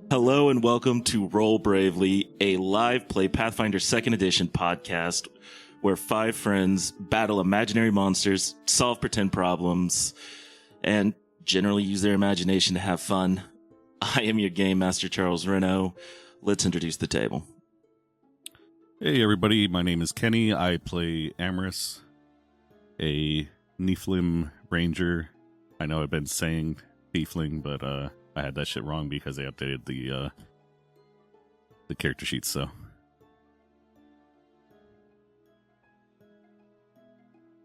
Hello and welcome to Roll Bravely, a live play Pathfinder 2nd Edition podcast where 5 friends battle imaginary monsters, solve pretend problems, and generally use their imagination to have fun. I am your Game Master, Charles Renault. Let's introduce the table. Hey everybody, my name is Kenny. I play Amorous, a Nephilim Ranger. I know I've been saying Tiefling, but I had that shit wrong because they updated the character sheets, so.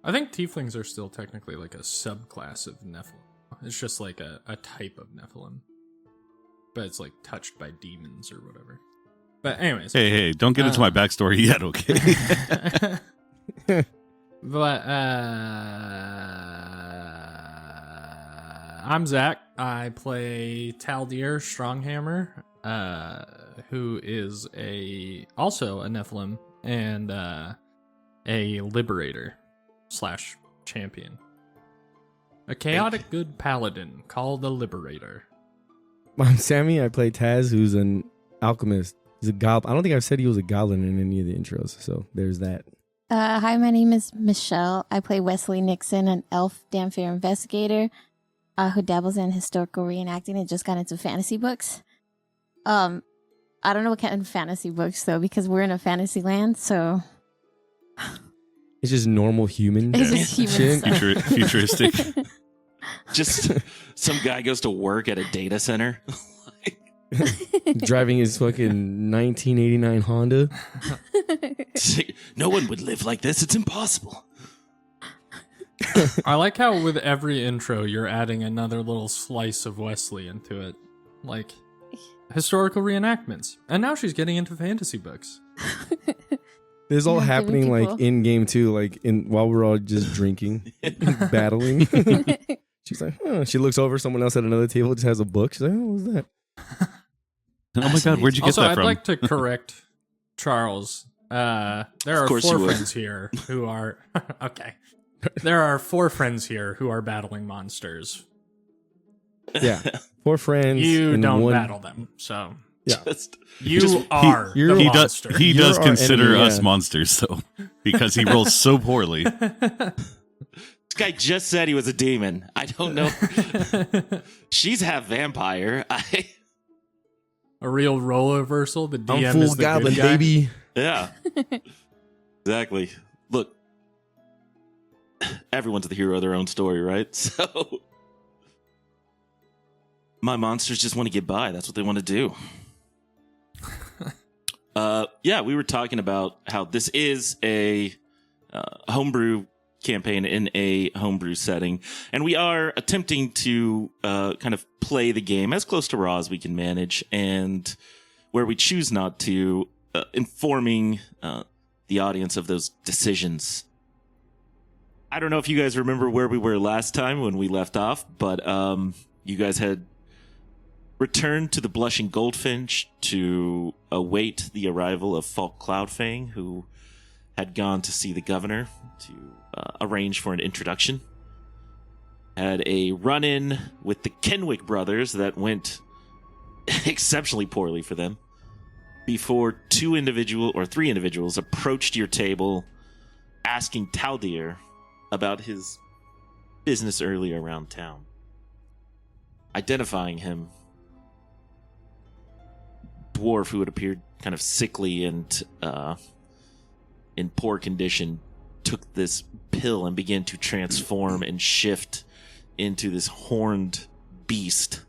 I think Tieflings are still technically like a subclass of Nephilim. It's just like a type of Nephilim. But it's like touched by demons or whatever. But anyways. Hey, don't get into my backstory yet, okay? But, I'm Zach. I play Taldir Stronghammer, who is also a Nephilim and a liberator / champion. A chaotic good paladin called the Liberator. I'm Sammy. I play Taz, who's an alchemist. He's a goblin. I don't think I've said he was a goblin in any of the intros, so there's that. Hi, my name is Michelle. I play Wesley Nixon, an elf Damfair investigator who dabbles in historical reenacting and just got into fantasy books. I don't know what kind of fantasy books, though, because we're in a fantasy land, so... It's just normal human. It's just human Futuristic. Just some guy goes to work at a data center. Driving his fucking 1989 Honda. No one would live like this. It's impossible. I like how with every intro you're adding another little slice of Wesley into it. Like historical reenactments. And now she's getting into fantasy books. This is all happening like in game too, like while we're all just drinking, battling. She's like, huh. She looks over, someone else at another table just has a book. She's like, oh, what was that? Oh my god, where'd you get that from? Also, I'd like to correct Charles. There are 4 friends here who are... Okay. There are 4 friends here who are battling monsters. Yeah. 4 friends. You don't battle them, so... Yeah. You are the monster. He does consider enemy, us monsters, though, because he rolls so poorly. This guy just said he was a demon. I don't know. She's half vampire. A real role reversal. The DM I'm full is the goblin, good guy. baby. Yeah. Exactly. Look, everyone's the hero of their own story, right? So my monsters just want to get by. That's what they want to do. Yeah, we were talking about how this is a homebrew campaign in a homebrew setting, and we are attempting to kind of play the game as close to raw as we can manage, and where we choose not to, informing the audience of those decisions. I don't know if you guys remember where we were last time when we left off, but you guys had returned to the Blushing Goldfinch to await the arrival of Falk Cloudfang, who had gone to see the governor to arrange for an introduction. Had a run-in with the Kenwick brothers that went exceptionally poorly for them before 3 individuals approached your table asking Taldir about his business earlier around town. Identifying him, dwarf who had appeared kind of sickly and in poor condition took this pill and began to transform and shift into this horned beast.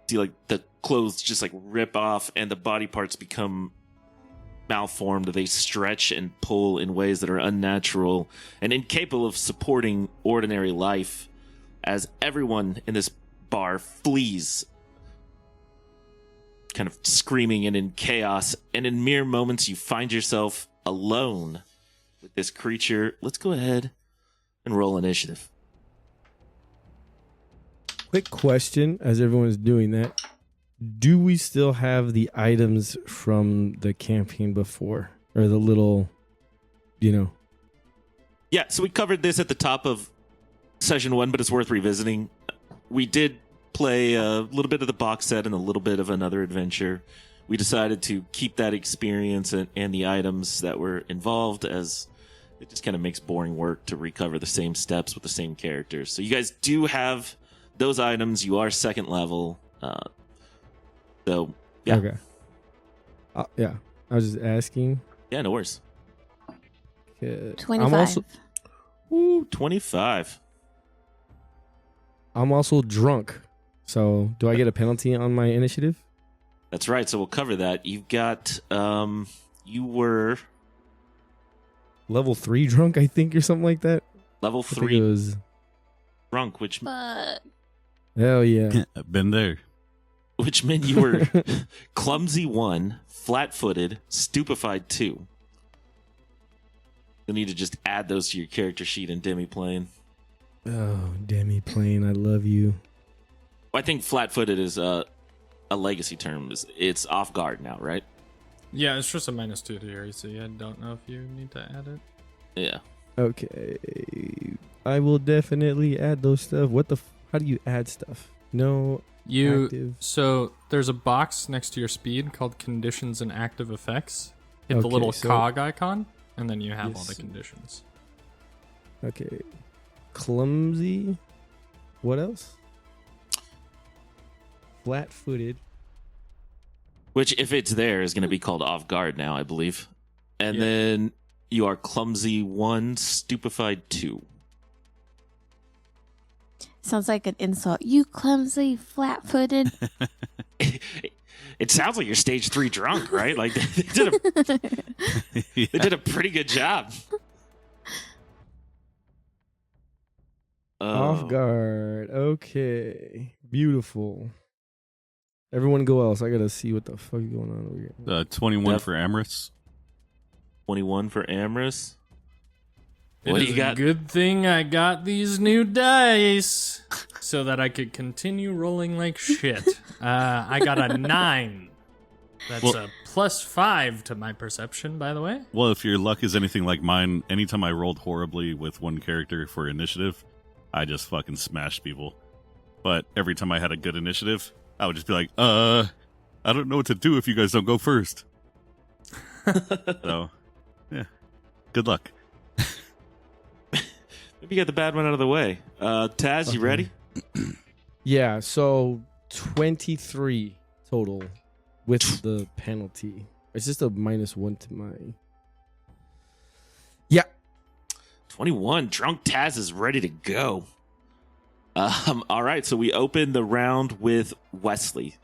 See, like, the clothes just like rip off and the body parts become malformed. They stretch and pull in ways that are unnatural and incapable of supporting ordinary life as everyone in this bar flees, kind of screaming and in chaos, and in mere moments you find yourself alone with this creature. Let's go ahead and roll initiative. Quick question, as everyone is doing that. Do we still have the items from the campaign before? Or the little, Yeah, so we covered this at the top of session 1, but it's worth revisiting. We did play a little bit of the box set and a little bit of another adventure. We decided to keep that experience and the items that were involved, as it just kind of makes boring work to recover the same steps with the same characters. So you guys do have those items. You are 2nd level. So, yeah. Okay. Yeah. I was just asking. Yeah, no worries. 25. Ooh, 25. I'm also drunk. So do I get a penalty on my initiative? That's right. So we'll cover that. You've got, you were Level 3 drunk, I think, or something like that. level I think 3 it was. drunk, which But Hell yeah. I've been there. meant you were clumsy 1, flat-footed, stupefied 2. You'll need to just add those to your character sheet in Demiplane. Oh, Demi Plane, I love you. I think flat-footed is a legacy term. It's off guard now, right? Yeah, it's just a -2 to your AC. I don't know if you need to add it. Yeah. Okay. I will definitely add those stuff. How do you add stuff? No. Active. So there's a box next to your speed called conditions and active effects. Hit the Okay, little so- cog icon, and then you have all Yes. the conditions. Okay. Clumsy. What else? Flat-footed. Which, if it's there, is going to be called off guard now, I believe. And then you are clumsy 1, stupefied 2. sounds like an insult. You clumsy, flat-footed. It sounds like you're stage 3 drunk, right? Like they did a pretty good job. Off guard. Okay. Beautiful. Everyone go else. I gotta see what the fuck is going on over here. 21 Yep. for Amorous. 21 for Amorous. It What do is you a got? good thing I got these new dice so that I could continue rolling like shit. I got a 9. That's Well- a +5 to my perception, by the way. Well, if your luck is anything like mine, anytime I rolled horribly with one character for initiative, I just fucking smashed people. But every time I had a good initiative, I would just be like, I don't know what to do if you guys don't go first. So, yeah. Good luck. Maybe you got the bad one out of the way. Taz, you ready? Yeah, so 23 total with the penalty. It's just a -1 to my. Yeah. 21. Drunk Taz is ready to go. All right, so we open the round with Wesley.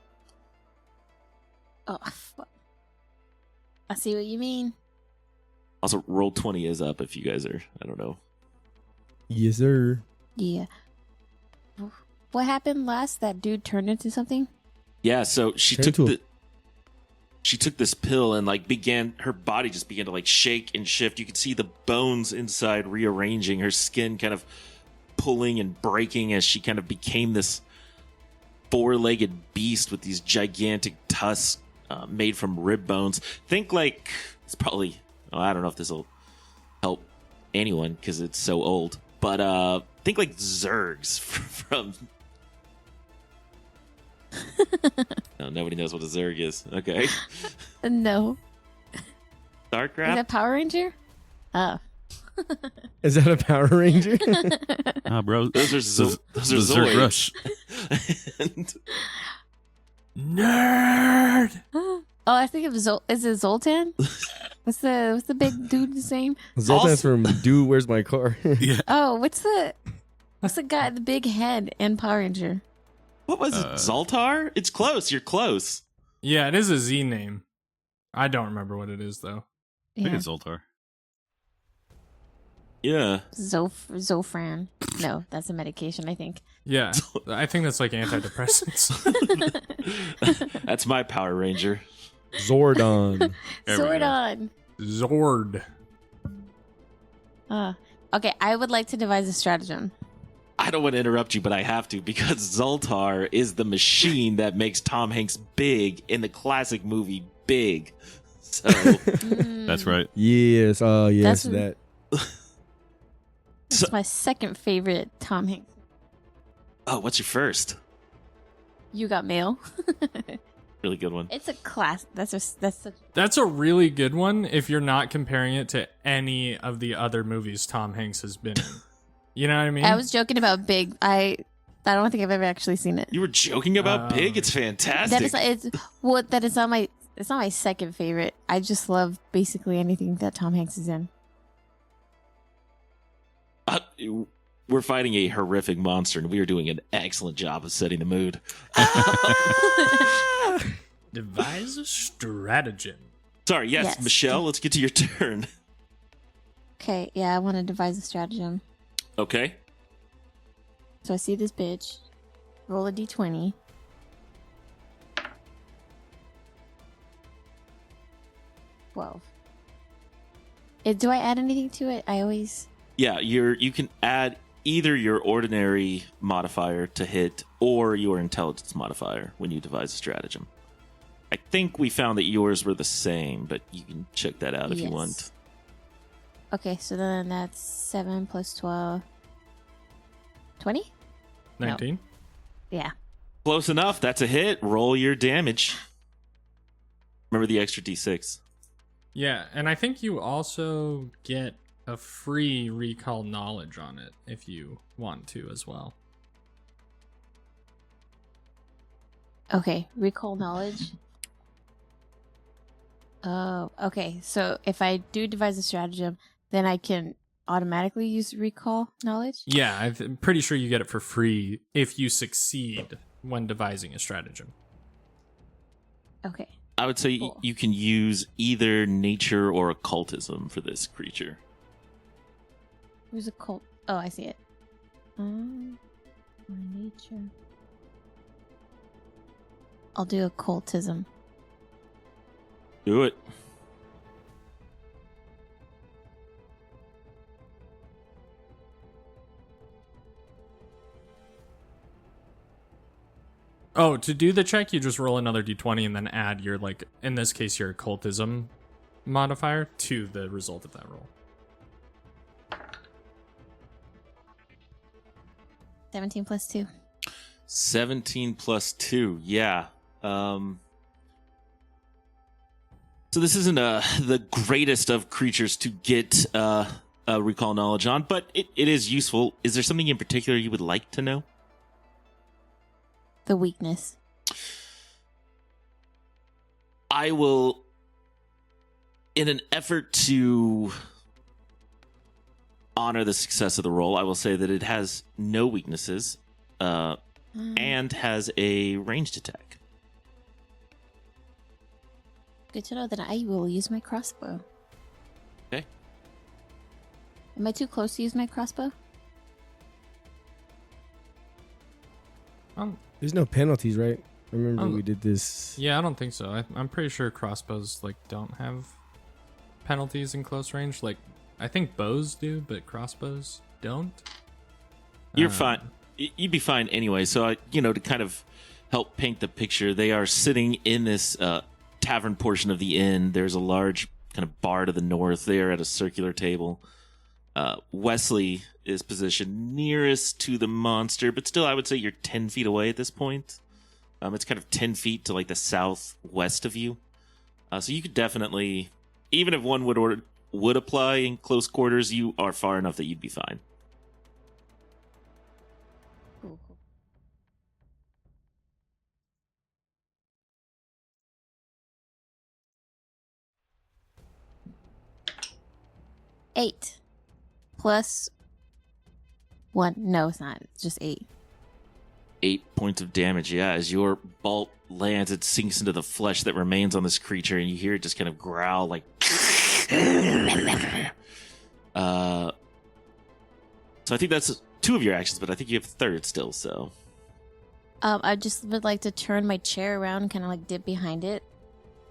Oh, fuck. I see what you mean. Also, roll 20 is up if you guys are, I don't know. Yes, sir. Yeah. What happened last? That dude turned into something? Yeah, so she Turn took to she took this pill and like her body just began to like shake and shift. You could see the bones inside rearranging, her skin kind of pulling and breaking as she kind of became this 4-legged beast with these gigantic tusks made from rib bones. Think like it's probably, I don't know if this will help anyone because it's so old, but think like Zergs from no, nobody knows what a Zerg is. Okay. No. StarCraft? Is that Power Ranger? Oh. Is that a Power Ranger? Bro. Those are Zerg Zoids. Rush. And Nerd! Oh, I think of is it Zoltan? What's the big dude's name? Zoltan's from Dude, Where's My Car? Yeah. Oh, what's the guy, the big head in Power Ranger? what was it? Zoltar? It's close. You're close. Yeah, it is a Z name. I don't remember what it is, though. I think Yeah. it's Zoltar. Yeah. Zofran. No, that's a medication, I think. Yeah, I think that's like antidepressants. That's my Power Ranger. Zordon. There we go. Zordon. Zord. Okay, I would like to devise a stratagem. I don't want to interrupt you, but I have to because Zoltar is the machine that makes Tom Hanks big in the classic movie Big. So That's right. Yes. Oh, yes. That's- That. It's my second favorite Tom Hanks. Oh, what's your first? You Got Mail. Really good one. It's a class. That's a really good one if you're not comparing it to any of the other movies Tom Hanks has been in. You know what I mean? I was joking about Big. I don't think I've ever actually seen it. You were joking about Pig? It's fantastic. It's not my second favorite. I just love basically anything that Tom Hanks is in. We're fighting a horrific monster, and we are doing an excellent job of setting the mood. Devise a stratagem. Sorry, yes, Michelle, let's get to your turn. Okay, yeah, I want to devise a stratagem. Okay. So I see this bitch. Roll a d20. $12. Do I add anything to it? Yeah, you can add either your ordinary modifier to hit or your intelligence modifier when you devise a stratagem. I think we found that yours were the same, but you can check that out if you want. Okay, so then that's 7 plus 12. 20? 19? No. Yeah. Close enough. That's a hit. Roll your damage. Remember the extra d6. Yeah, and I think you also get a free recall knowledge on it if you want to as well. Okay, recall knowledge. Oh, okay. So if I do devise a stratagem, then I can automatically use recall knowledge? Yeah, I'm pretty sure you get it for free if you succeed when devising a stratagem. Okay. I would say cool. You can use either nature or occultism for this creature. Who's occult? Oh, I see it. Or nature. I'll do occultism. Do it. Oh, to do the check, you just roll another d20 and then add your, in this case, your occultism modifier to the result of that roll. 17 plus 2. 17 plus 2, yeah. So this isn't the greatest of creatures to get recall knowledge on, but it is useful. Is there something in particular you would like to know? The weakness. I will, in an effort to honor the success of the roll, I will say that it has no weaknesses and has a ranged attack. Good to know that I will use my crossbow. Okay. Am I too close to use my crossbow? There's no penalties, right? I remember we did this. Yeah, I don't think so. I'm pretty sure crossbows don't have penalties in close range. I think bows do, but crossbows don't. You're fine. You'd be fine anyway. So, to kind of help paint the picture, they are sitting in this tavern portion of the inn. There's a large kind of bar to the north. They are at a circular table. Wesley is positioned nearest to the monster, but still, I would say you're 10 feet away at this point. It's kind of 10 feet to the southwest of you. So you could definitely, even if one would apply in close quarters, you are far enough that you'd be fine. Cool. 8 plus 1. No, it's not. It's just 8. 8 points of damage, yeah. As your bolt lands, it sinks into the flesh that remains on this creature, and you hear it just kind of growl so I think that's 2 of your actions, but I think you have a third still, so. I just would like to turn my chair around and kind of dip behind it,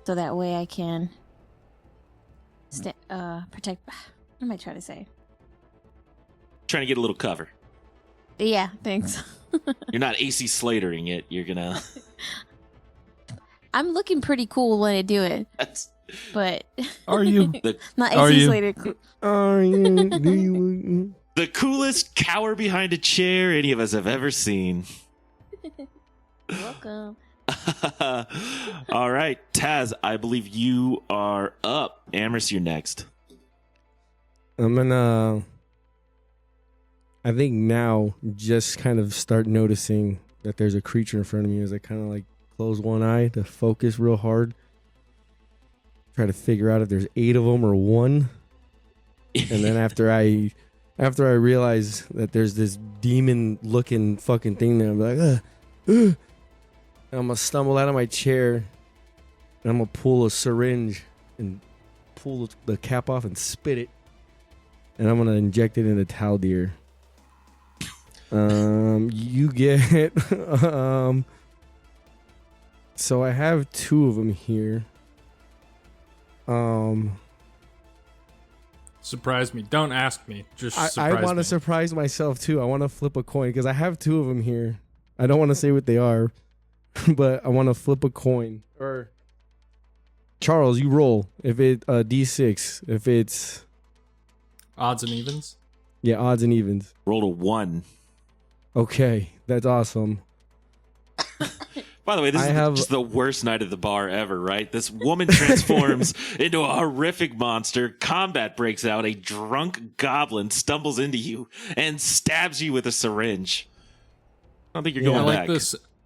so that way I can protect. What am I trying to say? Trying to get a little cover. Yeah, thanks. You're not AC Slatering it. You're gonna. I'm looking pretty cool when I do it. But Are you? not AC Slater cool. Are you? Do you? The coolest cower behind a chair any of us have ever seen. Welcome. All right, Taz, I believe you are up. Amherst, you're next. I'm gonna, I think now, just kind of start noticing that there's a creature in front of me as I kind of like close one eye to focus real hard. Try to figure out if there's 8 of them or 1. And then after I realize that there's this demon looking fucking thing there, I'm like, and I'm gonna stumble out of my chair and I'm gonna pull a syringe and pull the cap off and spit it. And I'm gonna inject it into Taldir. You get so I have 2 of them here. Surprise me. Don't ask me. Just surprise me. I want to surprise myself too. I want to flip a coin because I have 2 of them here. I don't want to say what they are, but I want to flip a coin. Or Charles, you roll. If it D6, if it's odds and evens. Yeah, odds and evens. Rolled a 1. Okay, that's awesome. By the way, this is just the worst night at the bar ever, right? This woman transforms into a horrific monster. Combat breaks out. A drunk goblin stumbles into you and stabs you with a syringe. I don't think you're going back.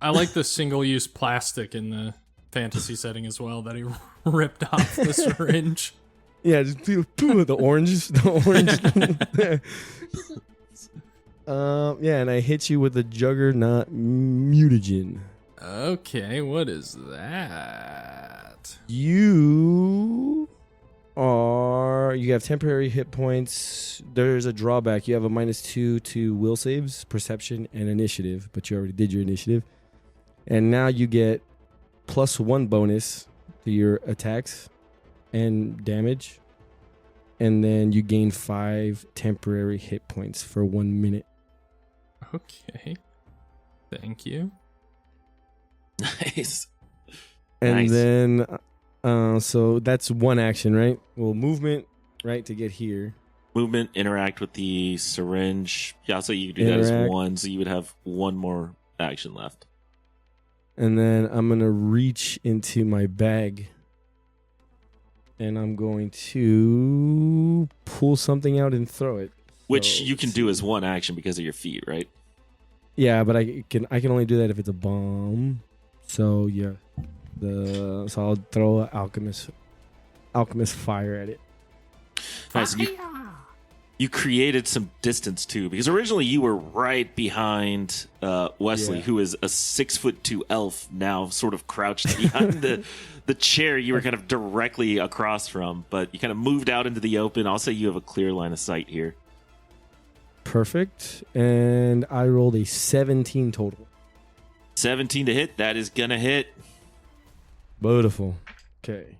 I like the single-use plastic in the fantasy setting as well that he ripped off the syringe. Yeah, just the orange. Yeah, and I hit you with the Juggernaut Mutagen. Okay, what is that? You have temporary hit points. There's a drawback. You have a -2 to will saves, perception, and initiative, but you already did your initiative. And now you get +1 bonus to your attacks and damage. And then you gain 5 temporary hit points for 1 minute. Okay. Thank you. Nice. And then, so that's 1 action, right? Well, movement, right, to get here. Movement, interact with the syringe. Yeah, so you could do that as 1, so you would have 1 more action left. And then I'm going to reach into my bag. And I'm going to pull something out and throw it. Which you can do as 1 action because of your feet, right? Yeah, but I can only do that if it's a bomb. So yeah, so I'll throw an alchemist fire at it. Nice. You created some distance too, because originally you were right behind Wesley, who is a 6'2" elf, now sort of crouched behind the chair you were kind of directly across from, but you kind of moved out into the open. I'll say you have a clear line of sight here. Perfect. And I rolled a 17 total. 17 to hit. That is gonna hit. Beautiful. Okay.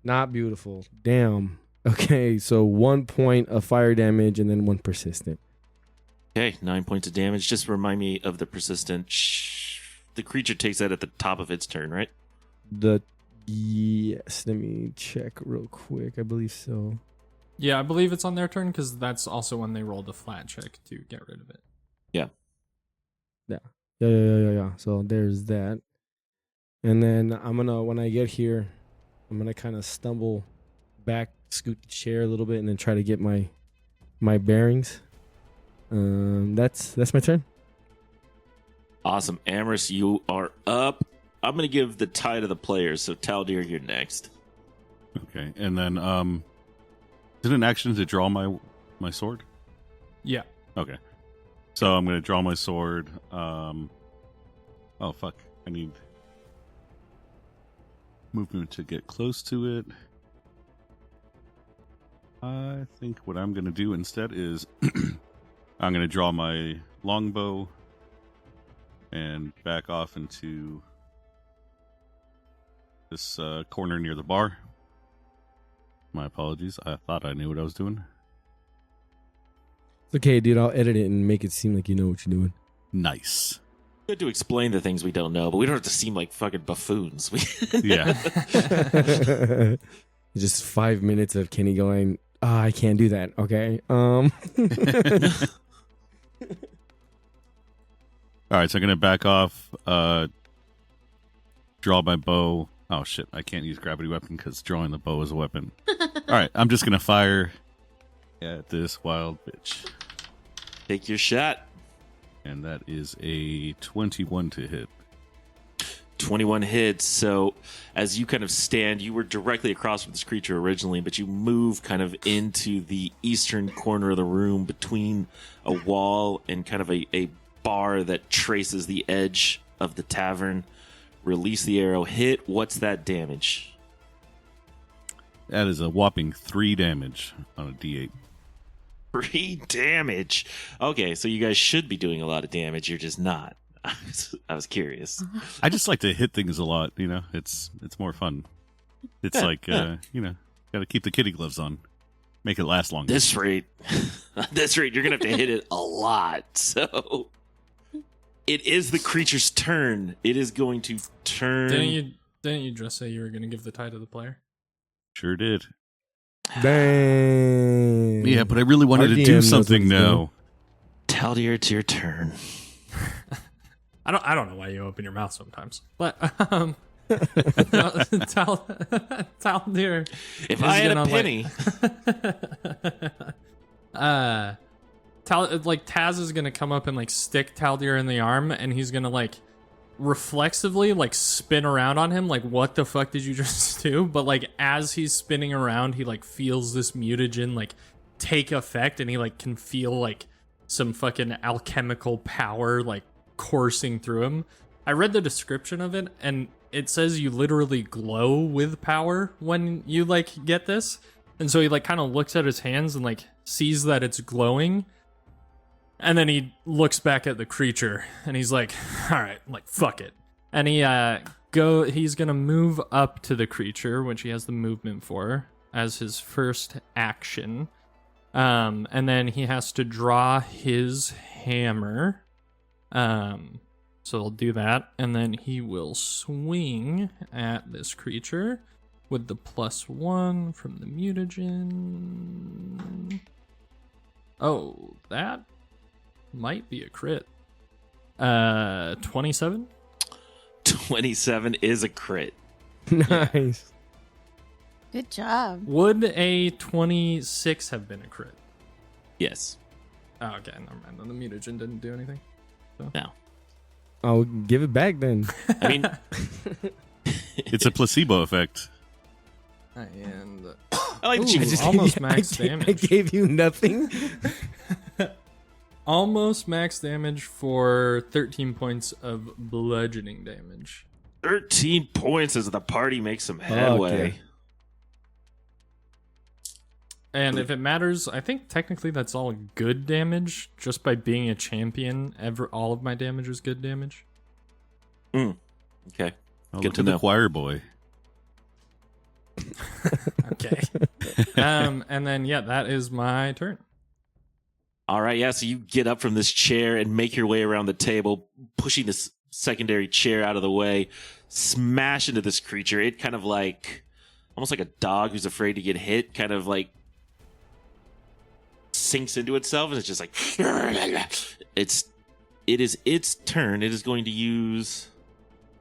Not beautiful. Damn. Okay, so 1 point of fire damage and then 1 persistent. Okay, 9 points of damage. Just remind me of the persistent. The creature takes that at the top of its turn, right? Yes, let me check real quick. I believe so. Yeah, I believe it's on their turn because that's also when they rolled a flat check to get rid of it. Yeah. Yeah. So there's that. And then when I get here, I'm gonna kind of stumble back, scoot the chair a little bit, and then try to get my bearings. That's my turn. Awesome. Amherst, you are up. I'm going to give the tie to the players, so Taldir, you're next. Okay, and then is it an action to draw my sword? Yeah. Okay. So I'm going to draw my sword. Oh, fuck. I need movement to get close to it. I think what I'm going to do instead is I'm going to draw my longbow and back off into this corner near the bar. My apologies. I thought I knew what I was doing. It's okay, dude. I'll edit it and make it seem like you know what you're doing. Nice. Good to explain the things we don't know, but we don't have to seem like fucking buffoons. Yeah. Just 5 minutes of Kenny going, I can't do that. Okay. All right, so I'm gonna back off. Draw my bow. Oh shit! I can't use gravity weapon because drawing the bow is a weapon. All right, I'm just gonna fire at this wild bitch, Take your shot. and that is a 21 to hit. 21 hits. So as you kind of stand, you were directly across from this creature originally, but you move kind of into the eastern corner of the room between a wall and kind of a bar that traces the edge of the tavern. Release the arrow. Hit. What's that damage? That is a whopping 3 damage on a D8. 3 damage. Okay, so you guys should be doing a lot of damage. You're just not. I was curious. I just like to hit things a lot. You know, it's more fun. It's like got to keep the kitty gloves on, make it last longer. This rate, you're gonna have to hit it a lot. So it is the creature's turn. It is going to turn. Didn't you just say you were going to give the tie to the player? Sure did. Dang. Yeah, but I really wanted to RDM do knows something what he's now. Taldir, it's your turn. I don't know why you open your mouth sometimes, but Taldir. If I had a penny, Taz is gonna come up and like stick Taldir in the arm, and he's gonna like reflexively like spin around on him, like what the fuck did you just do? But like as he's spinning around, he like feels this mutagen like take effect, and he like can feel like some fucking alchemical power like coursing through him. I read the description of it, and it says you literally glow with power when you like get this. And so he like kind of looks at his hands and like sees that it's glowing. And then he looks back at the creature and he's like, all right, like fuck it. And he's going to move up to the creature, which he has the movement for, as his first action. And then he has to draw his hammer. So he'll do that, and then he will swing at this creature with the +1 from the mutagen. Oh, that might be a crit. 27? 27 is a crit. Nice. Good job. Would a 26 have been a crit? Yes. Oh, okay, never mind. Then the mutagen didn't do anything. No. I'll give it back then. I mean, It's a placebo effect. And I like that you Ooh, just almost max damage. I gave you nothing. almost max damage for 13 points of bludgeoning damage. 13 points as the party makes some headway. Okay. And if it matters, I think technically that's all good damage. Just by being a champion, all of my damage is good damage. Okay. Oh, Good look to at the know. choir boy. Okay. And then, yeah, that is my turn. All right, yeah, so you get up from this chair and make your way around the table, pushing this secondary chair out of the way, smash into this creature. It kind of like, almost like a dog who's afraid to get hit, kind of like sinks into itself, and it's just like, it is its turn. It is going to use,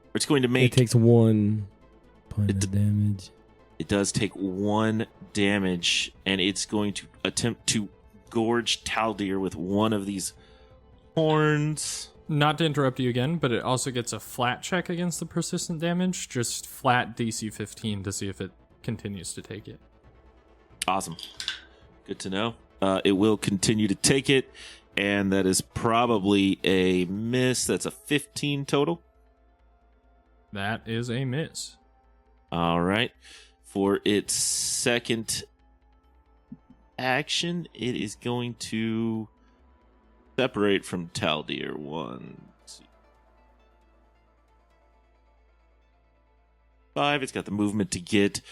or it's going to make, It takes 1 point of damage. it does take 1 damage, and it's going to attempt to gorge Taldir with one of these horns. Not to interrupt you again, but it also gets a flat check against the persistent damage. Just flat DC 15 to see if it continues to take it. Awesome. Good to know. It will continue to take it, and that is probably a miss. That's a 15 total. That is a miss. All right. For its second action, it is going to separate from Taldir. 1, 2, 5. It's got the movement to get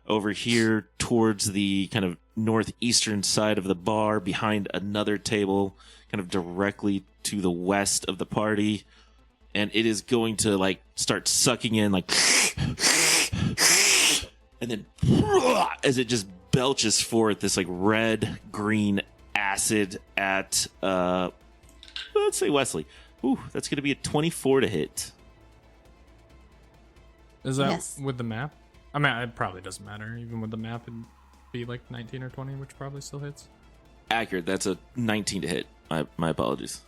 over here towards the kind of northeastern side of the bar, behind another table, kind of directly to the west of the party. And it is going to like start sucking in like, and then as it just belches forth this like red green acid at let's say Wesley. Ooh, that's going to be a 24 to hit. Is that Yes. with the map? I mean, it probably doesn't matter. Even with the map, it'd be like 19 or 20, which probably still hits. Accurate. That's a 19 to hit. My apologies.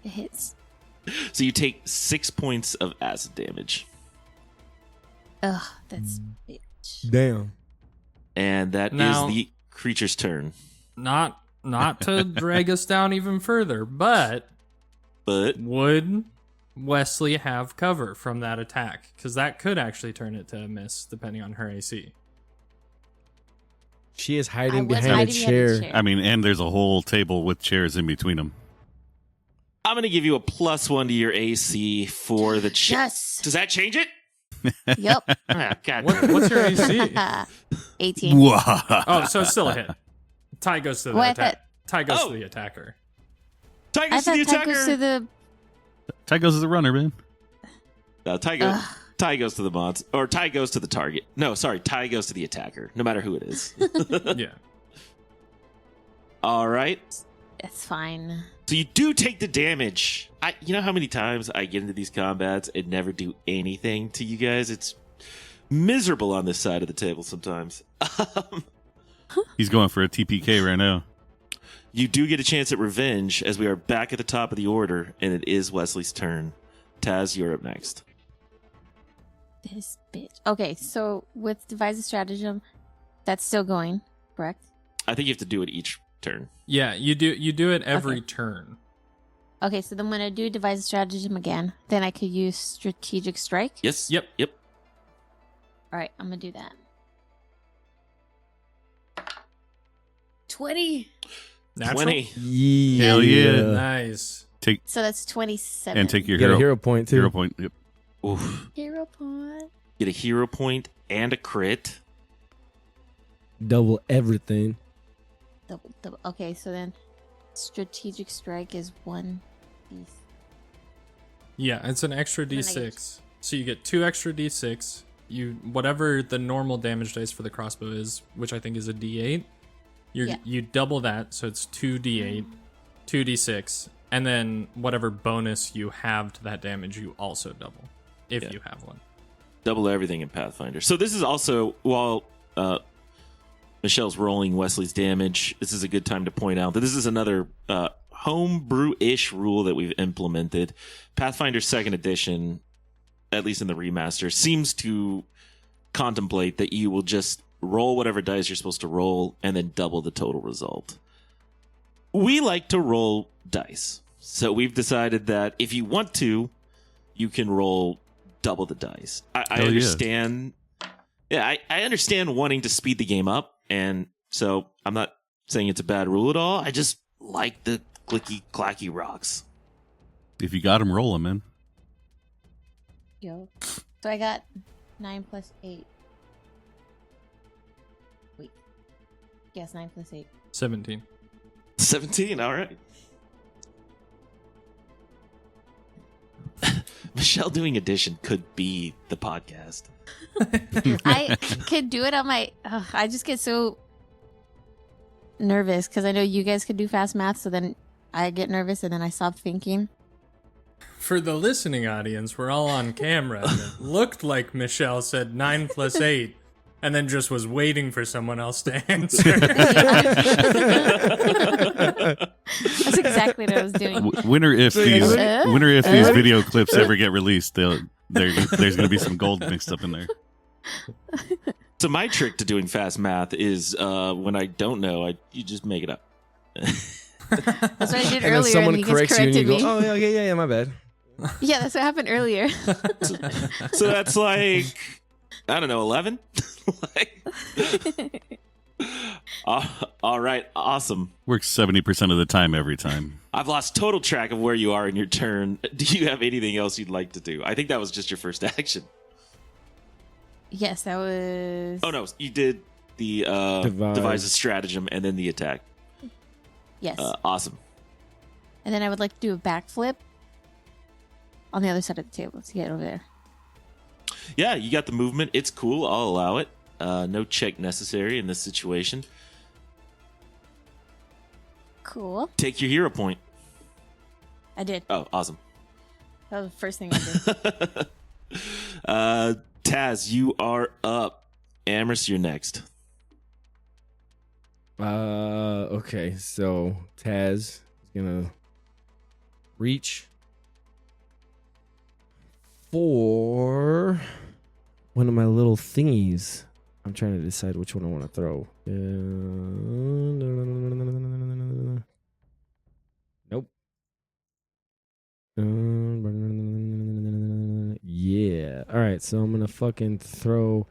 It hits. So you take 6 points of acid damage. Ugh, that's bitch. Damn. And that Now- is the creature's turn. Not to drag us down even further, but But would Wesley have cover from that attack? Because that could actually turn it to a miss, depending on her AC. She is I hiding was behind hiding a behind a chair. chair. I mean, and there's a whole table with chairs in between them. I'm going to give you a +1 to your AC for the Yes. Does that change it? Yep. Ah, God. What's your AC? 18. Oh, so it's still a hit. Tie goes to the Well, I attack. thought- Tie goes Oh. to the attacker. Ty I goes to thought the that attacker. goes to the. Ty goes as the runner, man. No, Ty goes to the mods. Or Ty goes to the target. No, sorry. Ty goes to the attacker, no matter who it is. Yeah. All right. It's fine. So you do take the damage. You know how many times I get into these combats and never do anything to you guys? It's miserable on this side of the table sometimes. He's going for a TPK right now. You do get a chance at revenge as we are back at the top of the order, and it is Wesley's turn. Taz, you're up next. This bitch. Okay, so with devise a stratagem, that's still going, correct? I think you have to do it each turn. Yeah, you do it every Okay. turn. Okay, so then when I do devise a stratagem again, then I could use strategic strike. Yes? Yep. Yep. All right, I'm gonna do that. 20. Natural? 20. Yeah. Hell yeah. Nice. Take So that's 27. and take your You get a hero, hero point too. hero point. Yep. Oof. hero point. Get a hero point and a crit. Double everything. Double. Okay, so then strategic strike is 1 piece. Yeah, it's an extra Then I d6. get- So you get 2 extra d6. You whatever the normal damage dice for the crossbow is, which I think is a d8. Yeah. You double that, so it's 2d8, 2d6, and then whatever bonus you have to that damage, you also double if Yeah. you have one. Double everything in Pathfinder. So this is also, while Michelle's rolling Wesley's damage, this is a good time to point out that this is another homebrew-ish rule that we've implemented. Pathfinder 2nd Edition, at least in the remaster, seems to contemplate that you will just roll whatever dice you're supposed to roll and then double the total result. We like to roll dice. So we've decided that if you want to, you can roll double the dice. I Hell yeah. understand. Yeah, I understand wanting to speed the game up, and so I'm not saying it's a bad rule at all. I just like the clicky clacky rocks. If you got him, roll him, man. Yo. So I got 9 plus 8. Wait. Yes, 9 plus 8. 17. 17, all right. Michelle doing addition could be the podcast. I could do it on my. I just get so nervous because I know you guys could do fast math, so then I get nervous and then I stop thinking. For the listening audience, we're all on camera. And it looked like Michelle said 9 plus 8, and then just was waiting for someone else to answer. That's exactly what I was doing. Winner if So, these uh, video clips ever get released, there's going to be some gold mixed up in there. So my trick to doing fast math is when I don't know, you just make it up. That's what I did And then earlier, someone and you guys corrects you and you corrected go, me. "Oh yeah, my bad." Yeah, that's what happened earlier. So that's like, I don't know, 11? All right, awesome. Works 70% of the time every time. I've lost total track of where you are in your turn. Do you have anything else you'd like to do? I think that was just your first action. Yes, that was. Oh no, you did the devise a stratagem and then the attack. Yes. Awesome. And then I would like to do a backflip on the other side of the table to get over there. Yeah, you got the movement. It's cool. I'll allow it. No check necessary in this situation. Cool. Take your hero point. I did. Oh, awesome. That was the first thing I did. Taz, you are up. Amherst, you're next. Okay, so Taz is gonna reach for one of my little thingies. I'm trying to decide which one I want to throw. Nope. Yeah. All right, so I'm gonna fucking throw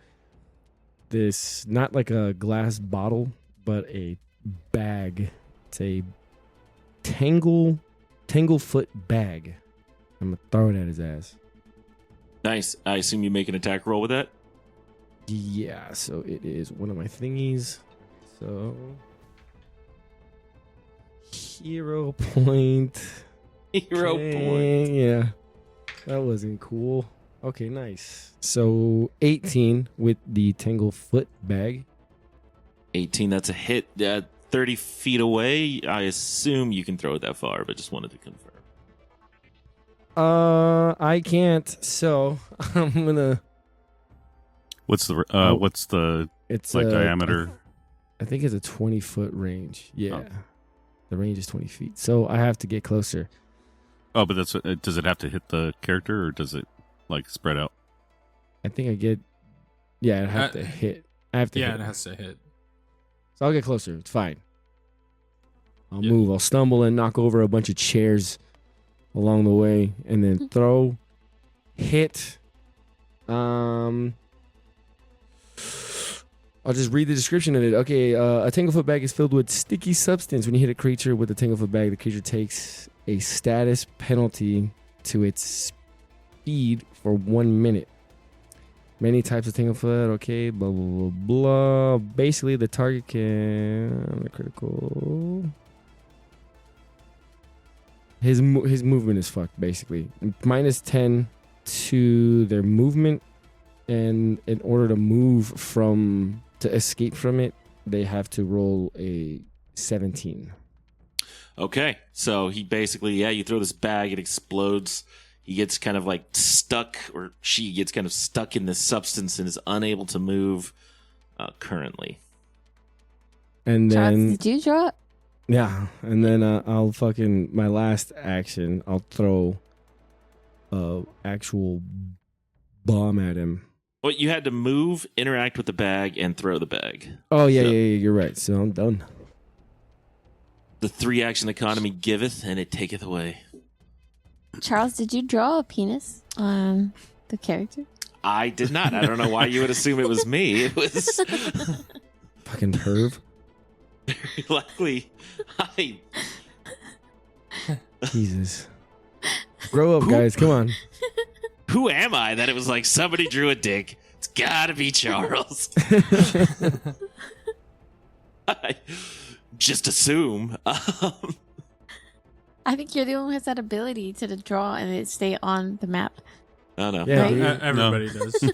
this, not like a glass bottle, but a bag. It's a Tanglefoot bag. I'm gonna throw it at his ass. Nice. I assume you make an attack roll with that? Yeah, so it is one of my thingies. So hero point. Hero point. Yeah. That wasn't cool. Okay, nice. So 18 with the Tanglefoot bag. 18, that's a hit. 30 feet away. I assume you can throw it that far, but just wanted to confirm. I can't. So I'm gonna. What's the It's like diameter? I think it's a 20-foot range. Yeah, Oh. The range is 20 feet. So I have to get closer. Oh, but that's does it have to hit the character or does it like spread out? I think I get. Yeah, I have to hit. I have to. Yeah, hit. it has to hit. So I'll get closer. It's fine. I'll move. I'll stumble and knock over a bunch of chairs along the way, and then throw, hit. I'll just read the description of it. Okay, a Tanglefoot bag is filled with sticky substance. When you hit a creature with a Tanglefoot bag, the creature takes a status penalty to its speed for 1 minute. Many types of Tanglefoot. Okay, blah blah blah blah. Basically, the target can critical. His movement is fucked. Basically, -10 to their movement, and in order to escape from it, they have to roll a 17. Okay, so he basically, you throw this bag, it explodes. He gets kind of like stuck, or she gets kind of stuck in this substance and is unable to move currently. And Charles, then, did you draw it? yeah, and then I'll my last action, I'll throw a actual bomb at him. Well, you had to move, interact with the bag, and throw the bag. Oh, yeah, you're right. So I'm done. The 3-action economy giveth, and it taketh away. Charles, did you draw a penis on the character? I did not. I don't know why you would assume it was me. It was Fucking perv. very likely. Jesus. Grow up, guys. Come on. Who am I that it was like somebody drew a dick? It's gotta be Charles. I just assume. I think you're the one who has that ability to draw and it stay on the map. Oh no. Yeah, Right? dude. Everybody does.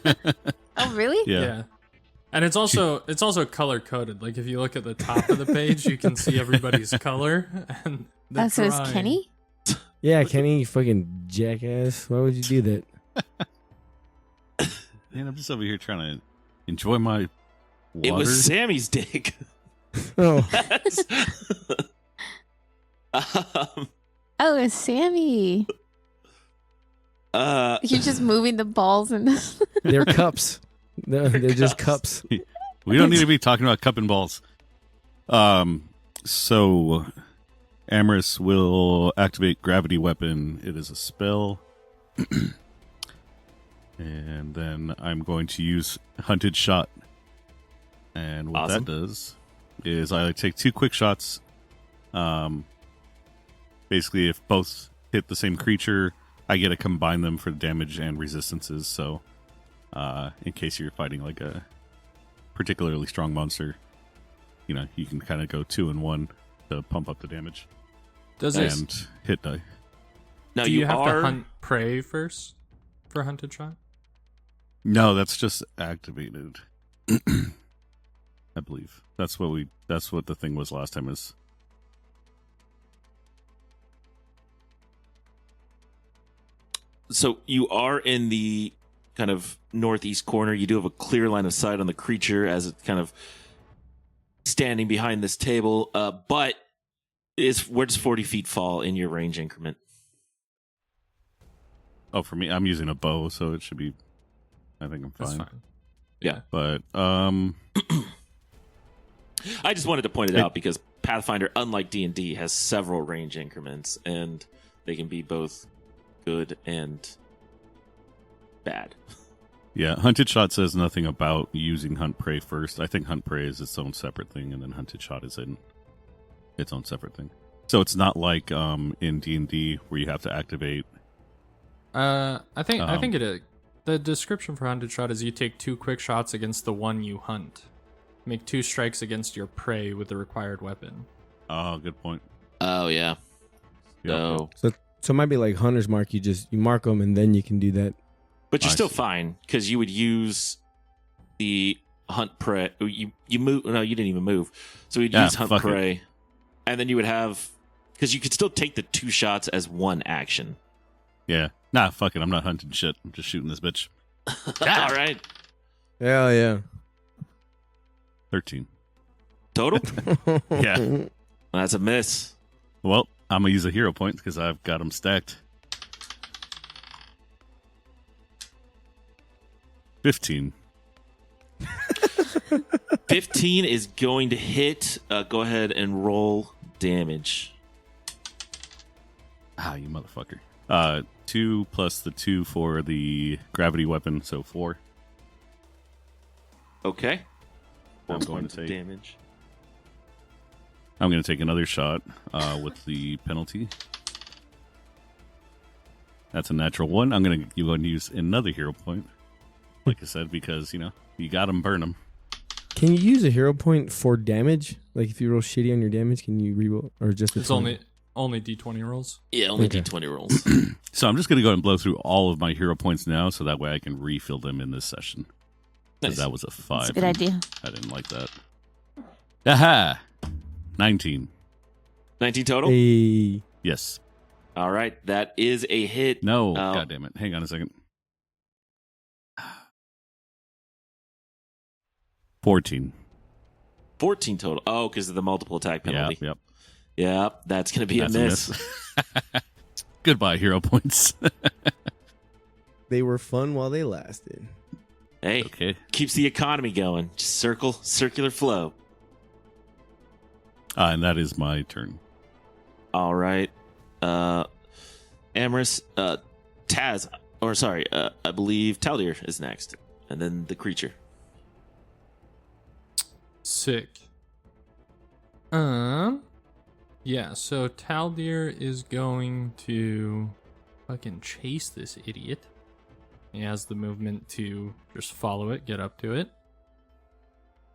Oh, really? Yeah. And it's also color coded. Like if you look at the top of the page, you can see everybody's color. And the So it's drawing. Kenny? Yeah, Kenny, you fucking jackass. Why would you do that? Man, I'm just over here trying to enjoy my water. It was Sammy's dick. Oh, Oh, it's Sammy. You're just moving the balls and they're cups. They're just cups. We don't need to be talking about cup and balls. So Amorous will activate Gravity Weapon. It is a spell. And then I'm going to use Hunted Shot. And what Awesome. that does is I take 2 quick shots. Basically, if both hit the same creature, I get to combine them for damage and resistances. So, in case you're fighting like a particularly strong monster, you can kind of go 2 and 1 to pump up the damage Does it? and hit die. Now Do you have are to hunt prey first for hunted shot? No, that's just activated. I believe that's what the thing was last time. Is So you are in the kind of northeast corner. You do have a clear line of sight on the creature as it's kind of standing behind this table. But where does 40 feet fall in your range increment? oh, for me, I'm using a bow, so it should be. I think I'm That's fine. fine. Yeah. But I just wanted to point it out because Pathfinder, unlike D&D, has several range increments, and they can be both good and bad. yeah, hunted shot says nothing about using hunt prey first. I think hunt prey is its own separate thing, and then hunted shot is in its own separate thing. So it's not like in D&D where you have to activate. I think it is. The description for hunted shot is you take 2 quick shots against the one you hunt. Make 2 strikes against your prey with the required weapon. Oh, good point. Oh, yeah. Yep. So, So it might be like hunter's mark. You mark them and then you can do that. but you're I still see. fine because you would use the hunt prey. You move. No, you didn't even move. So you'd Yeah, use hunt fuck it. prey, and then you would have because you could still take the 2 shots as one action. Yeah. Nah, fuck it. I'm not hunting shit. I'm just shooting this bitch. All right, Hell yeah. 13. total. Yeah. That's a miss. Well, I'm gonna use a hero point because I've got them stacked. 15. 15 is going to hit. Go ahead and roll damage. Ah, you motherfucker. 2 plus the 2 for the gravity weapon, so 4. Okay. I'm 4 going points to of take. damage. I'm going to take another shot with the penalty. That's a natural 1. I'm going to use another hero point, like I said, because you got them, burn them. Can you use a hero point for damage? Like if you roll shitty on your damage, can you reroll or just a It's 20? only D20 rolls. Yeah, only Okay. D20 rolls. So I'm just going to go ahead and blow through all of my hero points now, so that way I can refill them in this session. 'Cause Nice. that was a 5. That's a good idea. I didn't like that. Aha! 19. 19 total. Hey. Yes. All right, that is a hit. No. Oh. God damn it. Hang on a second. 14. 14 total. Oh, because of the multiple attack penalty. Yep. Yeah, that's going to be That's a miss. Goodbye, hero points. They were fun while they lasted. Hey, Okay. keeps the economy going. Just circular flow. And that is my turn. All right. Amorous, Taz, or sorry, I believe Taldir is next. And then the creature. Sick. Yeah, so Taldir is going to fucking chase this idiot. He has the movement to just follow it, get up to it.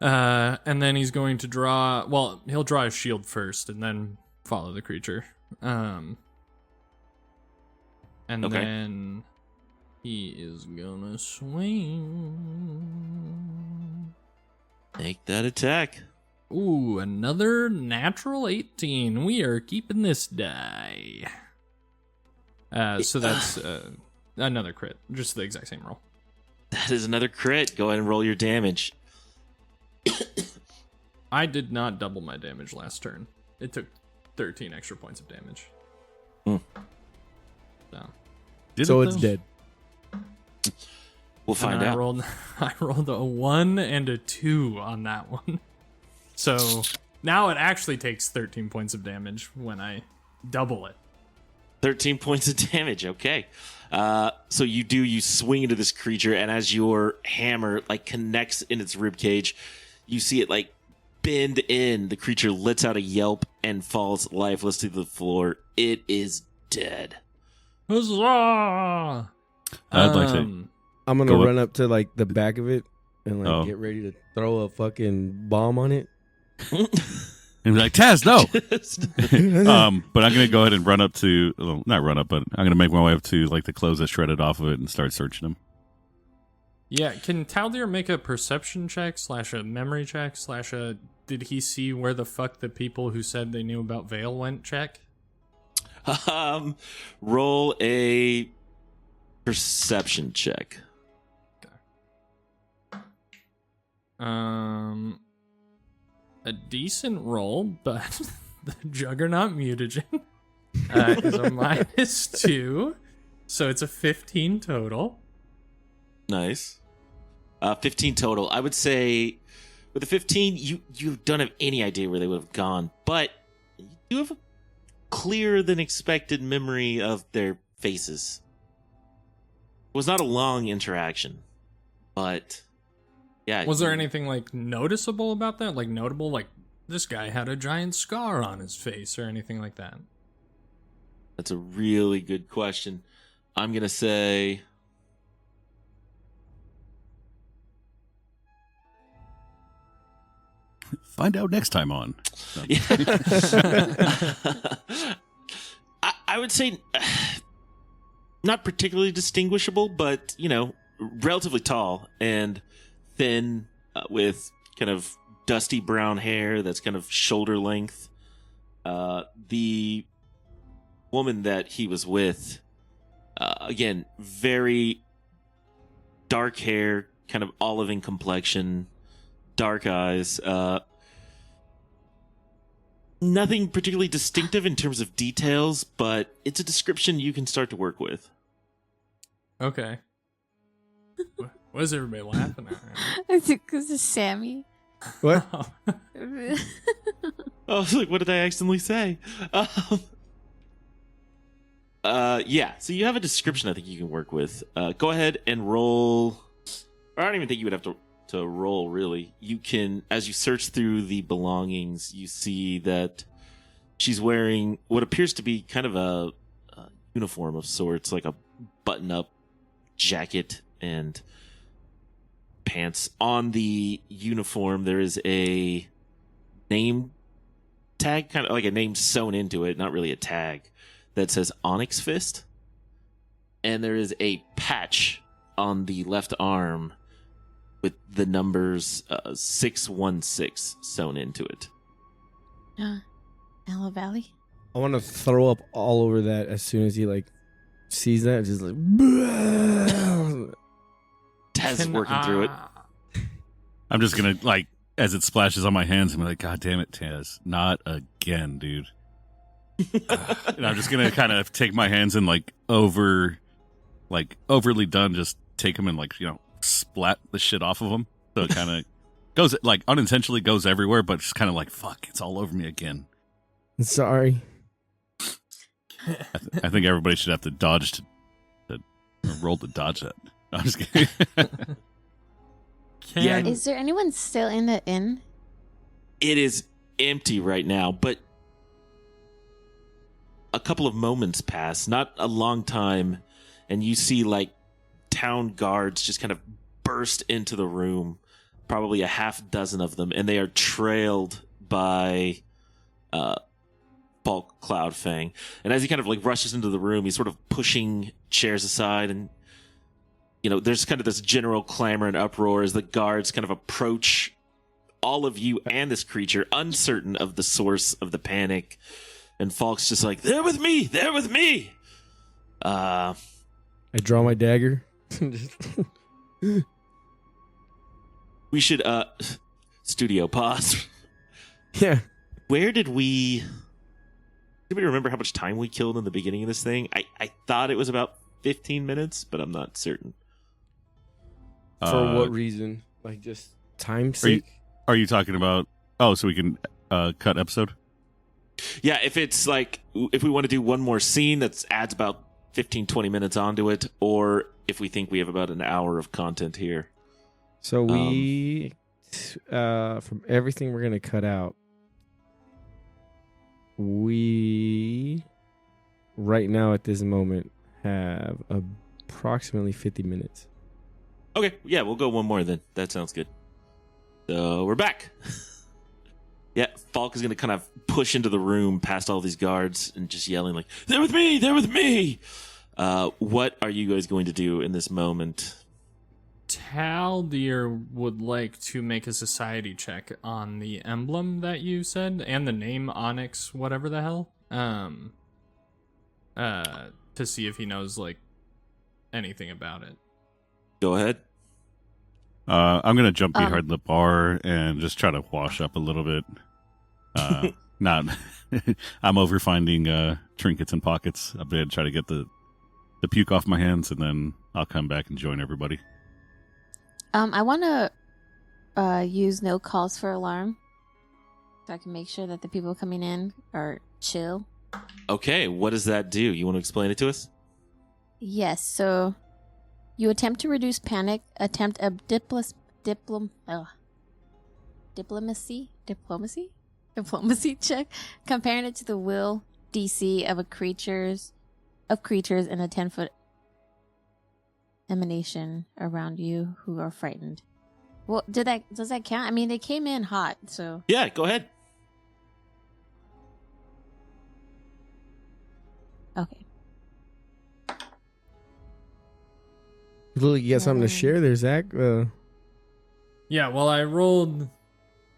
And then he's going to draw, well, he'll draw his shield first and then follow the creature. And Okay. then he is gonna swing. Make that attack. Ooh, another natural 18. We are keeping this die. So that's another crit. Just the exact same roll. That is another crit. Go ahead and roll your damage. I did not double my damage last turn. It took 13 extra points of damage. Hmm. So, So it, it's though? dead. We'll find and out. I rolled a 1 and a 2 on that one. So now it actually takes 13 points of damage when I double it. 13 points of damage. Okay. So you swing into this creature, and as your hammer connects in its rib cage, you see it bend in. The creature lets out a yelp and falls lifeless to the floor. It is dead. Huzzah! I'd like to. I'm gonna Go up. run up to the back of it and Oh. get ready to throw a fucking bomb on it. And be like, Taz, no. But I'm gonna go ahead and run up to, well, not run up, but I'm gonna make my way up to the clothes that shredded off of it and start searching them. Yeah, can Taldir make a perception check / a memory check / a did he see where the fuck the people who said they knew about Vale went check? Roll a perception check. A decent roll, but the Juggernaut mutagen is a -2, so it's a 15 total. Nice. 15 total. I would say with a 15, you don't have any idea where they would have gone, but you do have a clearer than expected memory of their faces. It was not a long interaction, but yeah. Was there anything like noticeable about that? Like notable, like this guy had a giant scar on his face or anything like that? That's a really good question. I'm going to say Find out next time on. No. I would say not particularly distinguishable, but, relatively tall and thin with kind of dusty brown hair that's kind of shoulder length. The woman that he was with, again, very dark hair, kind of oliving complexion, dark eyes. Nothing particularly distinctive in terms of details, but it's a description you can start to work with. Okay. What is everybody laughing at? It's because it's Sammy. What? I was like, what did I accidentally say? Yeah, so you have a description I think you can work with. Go ahead and roll. I don't even think you would have to roll, really. You can, as you search through the belongings, you see that she's wearing what appears to be kind of a uniform of sorts, like a button-up jacket and pants. On the uniform, there is a name tag, kind of like a name sewn into it, not really a tag, that says Onyx Fist. And there is a patch on the left arm with the numbers 616 sewn into it. Aloe Valley? I want to throw up all over that as soon as he sees that. Just like Taz is working through it. I'm just gonna as it splashes on my hands, I'm like, God damn it, Taz, not again, dude. And I'm just gonna kind of take my hands and overly done, just take them and splat the shit off of them. So it kind of goes unintentionally goes everywhere, but just kind of fuck, it's all over me again. Sorry. I think everybody should have to dodge to roll to dodge that. No, I'm just kidding. Yeah. Is there anyone still in the inn? It is empty right now, but a couple of moments pass, not a long time, and you see town guards just kind of burst into the room, probably a half dozen of them, and they are trailed by Falk Cloudfang. And as he kind of rushes into the room, he's sort of pushing chairs aside, and there's kind of this general clamor and uproar as the guards kind of approach all of you and this creature, uncertain of the source of the panic. And Falk's just like, they're with me! They're with me! I draw my dagger. We should, studio pause. Yeah. Where did we remember how much time we killed in the beginning of this thing? I thought it was about 15 minutes, but I'm not certain. For what reason? Just time sake? Are you talking about, so we can cut episode? Yeah, if it's if we want to do one more scene that adds about 15, 20 minutes onto it, or if we think we have about an hour of content here. So we, from everything we're going to cut out, we, right now at this moment, have approximately 50 minutes. Okay, yeah, we'll go one more then. That sounds good. So we're back. Yeah, Falk is going to kind of push into the room past all these guards and just yelling they're with me! They're with me! What are you guys going to do in this moment? Taldir would like to make a society check on the emblem that you said and the name Onyx, whatever the hell, to see if he knows like anything about it. Go ahead. I'm gonna jump behind the bar and just try to wash up a little bit. Not, I'm over finding trinkets and pockets. I'm gonna try to get the puke off my hands, and then I'll come back and join everybody. I want to use no calls for alarm, so I can make sure that the people coming in are chill. Okay, what does that do? You want to explain it to us? Yes, so you attempt to reduce panic, attempt a diplomacy check, comparing it to the will DC of creatures in a 10-foot emanation around you who are frightened. Well, does that count? I mean, they came in hot, so Yeah, go ahead. okay. Lily, you got something to share there, Zach? Yeah, well, I rolled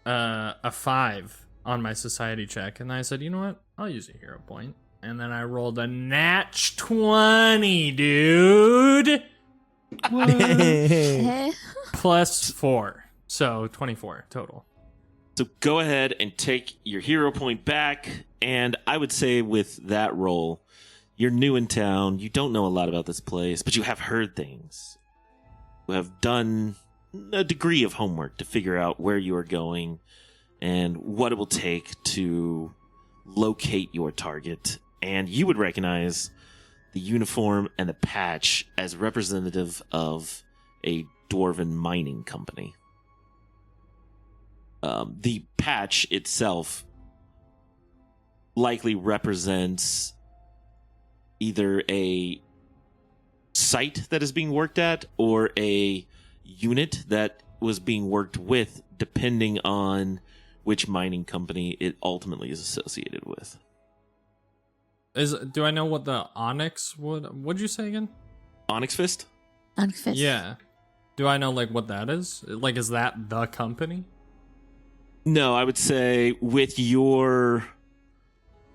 a 5 on my society check, and I said, you know what? I'll use a hero point. And then I rolled a nat 20, dude. Plus 4. So 24 total. So go ahead and take your hero point back. And I would say with that roll, you're new in town. You don't know a lot about this place, but you have heard things. You have done a degree of homework to figure out where you are going and what it will take to locate your target. And you would recognize the uniform and the patch as representative of a dwarven mining company. The patch itself likely represents either a site that is being worked at or a unit that was being worked with, depending on which mining company it ultimately is associated with. Do I know what the Onyx what'd you say again? Onyx Fist? Onyx Fist. Yeah. Do I know like what that is? Like, is that the company? No, I would say with your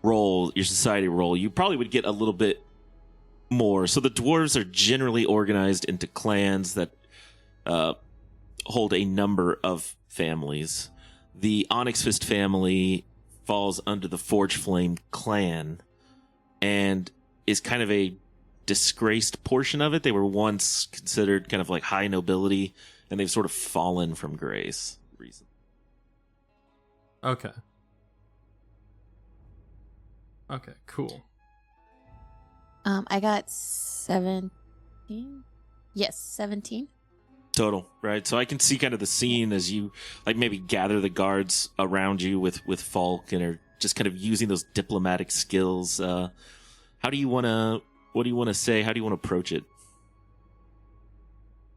role, your society role, you probably would get a little bit more. So the dwarves are generally organized into clans that hold a number of families. The Onyx Fist family falls under the Forge Flame clan and is kind of a disgraced portion of it. They were once considered kind of like high nobility, and they've sort of fallen from grace recently. Okay. Okay, cool. I got 17. Yes, 17. Total, right? So I can see kind of the scene as you like maybe gather the guards around you with Falk and are just kind of using those diplomatic skills. What do you want to say? How do you want to approach it?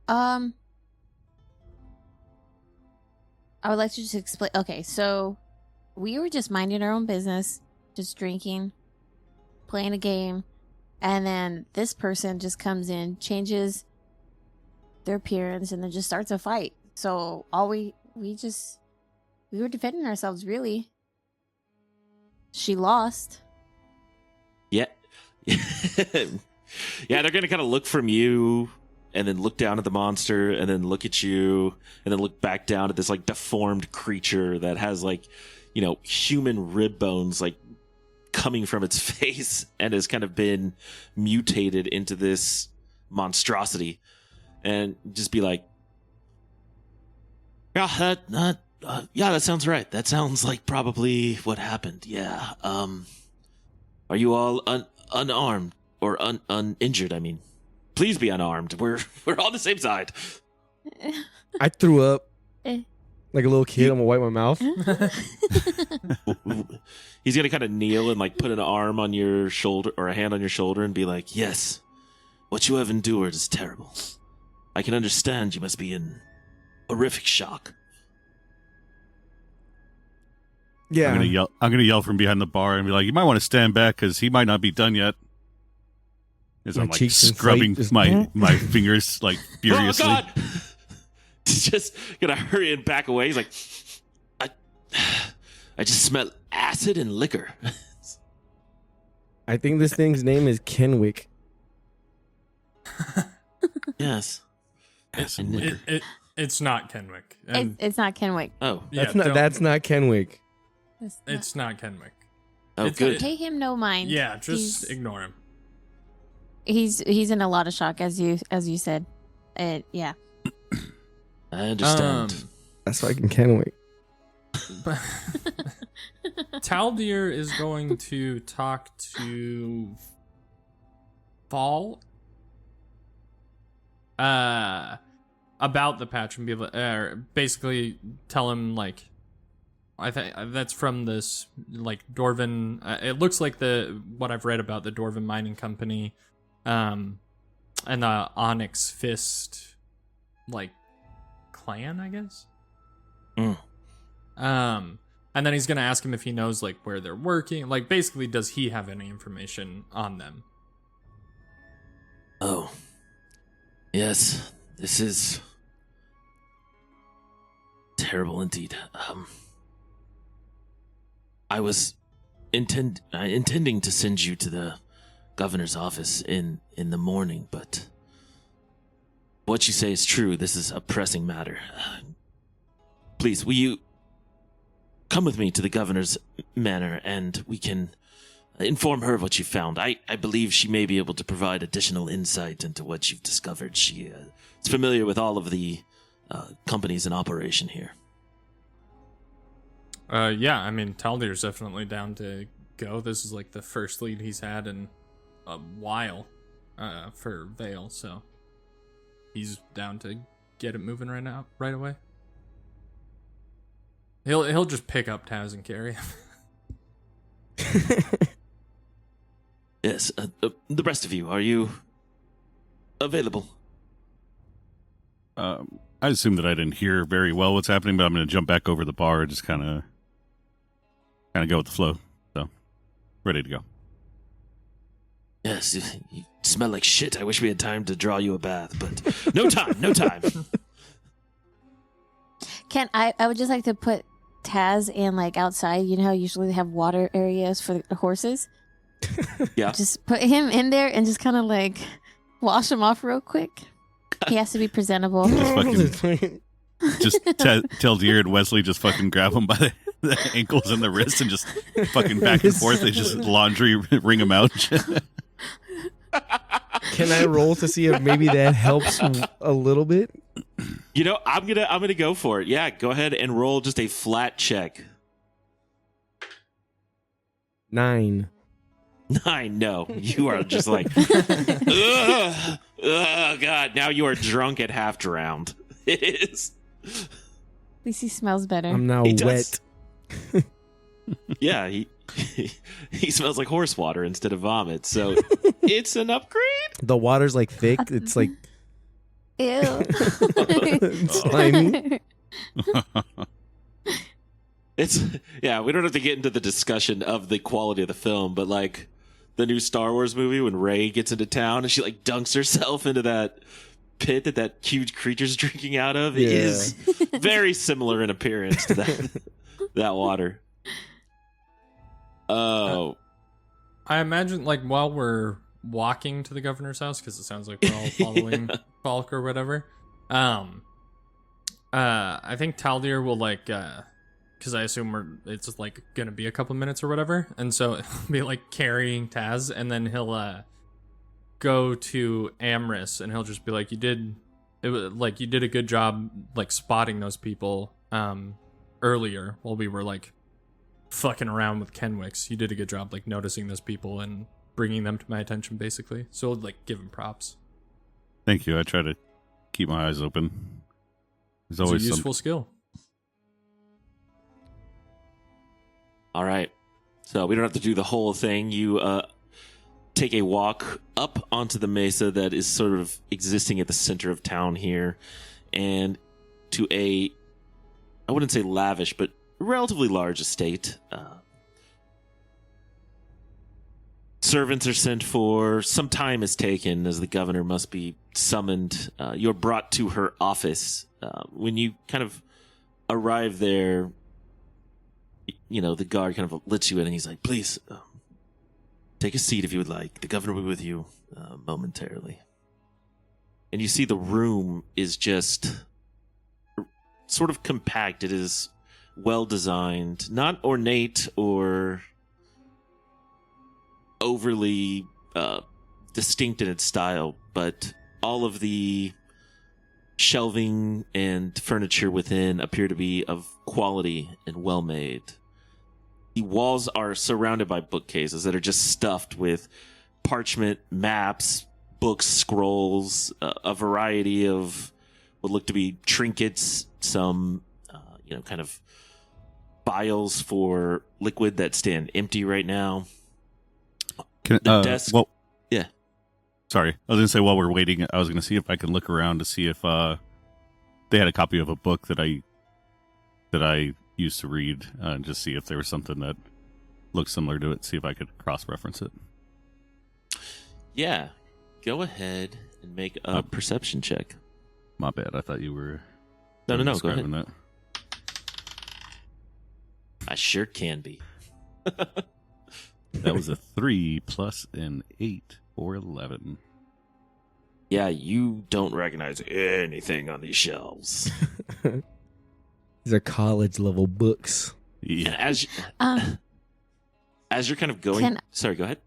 I would like to just explain. Okay, so we were just minding our own business, just drinking, playing a game, and then this person just comes in, changes their appearance, and then just starts a fight. So all we were defending ourselves, really. She lost. Yeah. Yeah, they're going to kind of look from you and then look down at the monster and then look at you and then look back down at this like deformed creature that has like, you know, human rib bones like coming from its face and has kind of been mutated into this monstrosity, and just be like, yeah, that sounds right. That sounds like probably what happened. Yeah. Are you all unarmed or uninjured? I mean, please be unarmed. We're on the same side. I threw up like a little kid. I'm gonna wipe my mouth. He's gonna kind of kneel and like put an arm on your shoulder or a hand on your shoulder and be like, yes, what you have endured is terrible. I can understand you must be in horrific shock. Yeah, I'm gonna yell from behind the bar and be like, "You might want to stand back because he might not be done yet." As My I'm like cheeks scrubbing inflate. my fingers like furiously. Oh God! he's just gonna hurry and back away. He's like, I just smell acid and liquor. I think this thing's name is Kenwick. Yes. Acid and liquor. It's not Kenwick. And It's not Kenwick. Oh, yeah, That's not Kenwick. it's not Kenwick. oh, It's- good. Pay him no mind. Yeah, just He's- ignore him. He's in a lot of shock, as you said. Yeah. I understand. That's fucking Kenwick. But Taldir is going to talk to Fall about the patch and be basically tell him like I think that's from this like Dwarven. It looks like what I've read about the Dwarven Mining Company, and the Onyx Fist like clan, I guess. And then he's gonna ask him if he knows like where they're working. Like basically, does he have any information on them? Oh. Yes. This is terrible indeed. I was intending to send you to the governor's office in the morning, but what you say is true. This is a pressing matter. Please, will you come with me to the governor's manor, and we can inform her of what you found. I believe she may be able to provide additional insight into what you've discovered. She is familiar with all of the companies in operation here. Yeah, I mean, Taldir's definitely down to go. This is like the first lead he's had in a while for Vale, so he's down to get it moving right away. He'll just pick up Taz and carry him. Yes, the rest of you, are you available? I assume that I didn't hear very well what's happening, but I'm going to jump back over the bar and just kind of go with the flow. So, ready to go. Yes, you smell like shit. I wish we had time to draw you a bath, but no time. Can I would just like to put Taz in like outside. You know how usually they have water areas for the horses? Yeah. Just put him in there and just kind of like wash him off real quick. He has to be presentable. Just tell Deer and Wesley just fucking grab him by the ankles and the wrists and just fucking back and forth. They just laundry wring him out. Can I roll to see if maybe that helps a little bit? You know, I'm gonna go for it. Yeah, go ahead and roll just a flat check. 9. 9, no. You are just like, ugh, oh God, now you are drunk at half drowned. It is. At least he smells better. I'm now He wet. does. Yeah, he smells like horse water instead of vomit, so it's an upgrade. The water's like thick. It's like Ew. slimy. Yeah, we don't have to get into the discussion of the quality of the film, but like the new Star Wars movie when Rey gets into town and she like dunks herself into that pit that huge creature's drinking out of, Yeah. is very similar in appearance to that water. Oh, I imagine, like, while we're walking to the governor's house, because it sounds like we're all following Falk or whatever, I think Taldir will, like, because I assume it's, just, like, gonna be a couple minutes or whatever, and so he'll be, like, carrying Taz, and then he'll, go to Amris, and he'll just be like, you did a good job, like, spotting those people, earlier, while we were, like, fucking around with Kenwicks. You did a good job, like, noticing those people and bringing them to my attention, basically. So, like, give him props. Thank you. I try to keep my eyes open. There's It's a always useful skill. all right. So we don't have to do the whole thing. You take a walk up onto the mesa that is sort of existing at the center of town here, and to I wouldn't say lavish, but relatively large estate. servants are sent for. Some time is taken as the governor must be summoned. You're brought to her office. When you kind of arrive there, the guard kind of lets you in, and he's like, please, take a seat if you would like. The governor will be with you momentarily. And you see the room is just sort of compact. It is well designed, not ornate or overly distinct in its style, but all of the shelving and furniture within appear to be of quality and well made. The walls are surrounded by bookcases that are just stuffed with parchment, maps, books, scrolls, a variety of what look to be trinkets, some kind of vials for liquid that stand empty right now. The desk. Well, yeah. Sorry, I was going to say while we're waiting, I was going to see if I can look around to see if they had a copy of a book that I used to read, and just see if there was something that looked similar to it. See if I could cross-reference it. Yeah, go ahead and make a perception check. My bad. I thought you were. No. Go ahead. That. I sure can be. That was a 3 plus an 8 or 11. Yeah, you don't recognize anything on these shelves. These are college level books. Yeah. As you're kind of going, sorry, go ahead.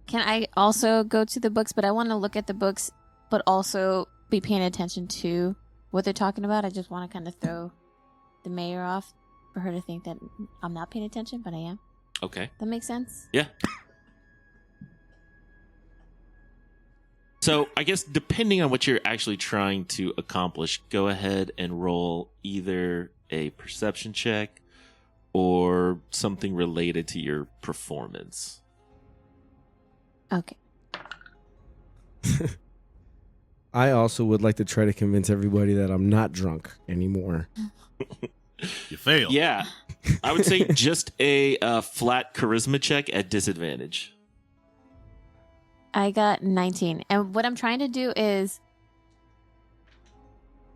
Can I also go to the books, but I want to look at the books, but also be paying attention to what they're talking about? I just want to kind of throw the mayor off for her to think that I'm not paying attention, but I am. Okay. That makes sense? Yeah. So I guess depending on what you're actually trying to accomplish, go ahead and roll either a perception check or something related to your performance. Okay. I also would like to try to convince everybody that I'm not drunk anymore. You failed. Yeah. I would say just a flat charisma check at disadvantage. I got 19. And what I'm trying to do is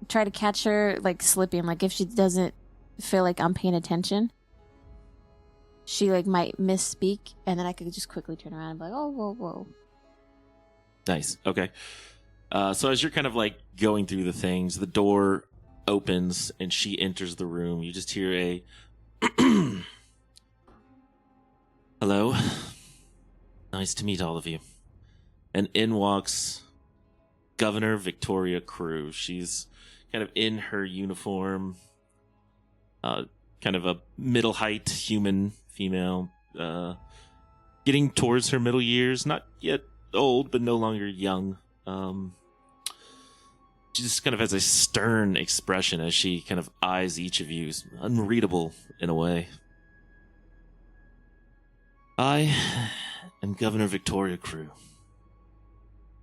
try to catch her, like, slipping. Like, if she doesn't feel like I'm paying attention, she, like, might misspeak. And then I could just quickly turn around and be like, oh, whoa. Nice. Okay. So as you're kind of, like, going through the things, the door opens and she enters the room. You just hear a hello. Nice to meet all of you. And in walks Governor Victoria Crew. She's kind of in her uniform, kind of a middle height human female, getting towards her middle years, not yet old, but no longer young. She just kind of has a stern expression as she kind of eyes each of you, unreadable in a way. I am Governor Victoria Crew.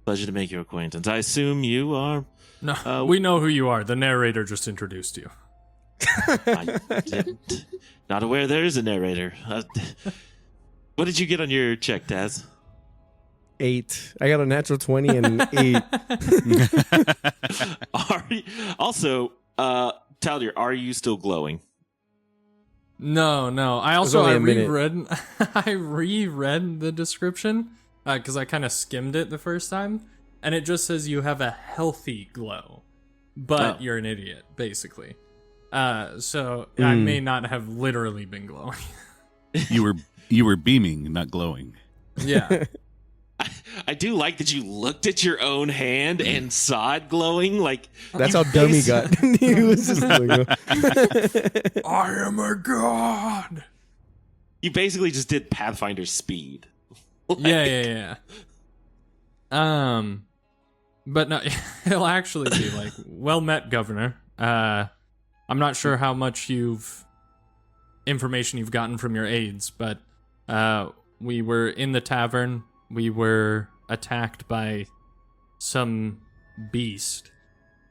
Pleasure to make your acquaintance. I assume you are... No, we know who you are. The narrator just introduced you. Not aware there is a narrator. What did you get on your check, Taz? 8. I got a natural 20 and an 8. Also, Taldir, are you still glowing? No. I reread the description because I kind of skimmed it the first time, and it just says you have a healthy glow, but you're an idiot, basically. So I may not have literally been glowing. You were beaming, not glowing. Yeah. I do like that you looked at your own hand and saw it glowing. Like that's how dumb he got. He was just like, I am a god. You basically just did Pathfinder speed. Yeah. But no, it'll actually be like, well met, Governor. I'm not sure how much information you've gotten from your aides, but we were in the tavern. We were attacked by some beast,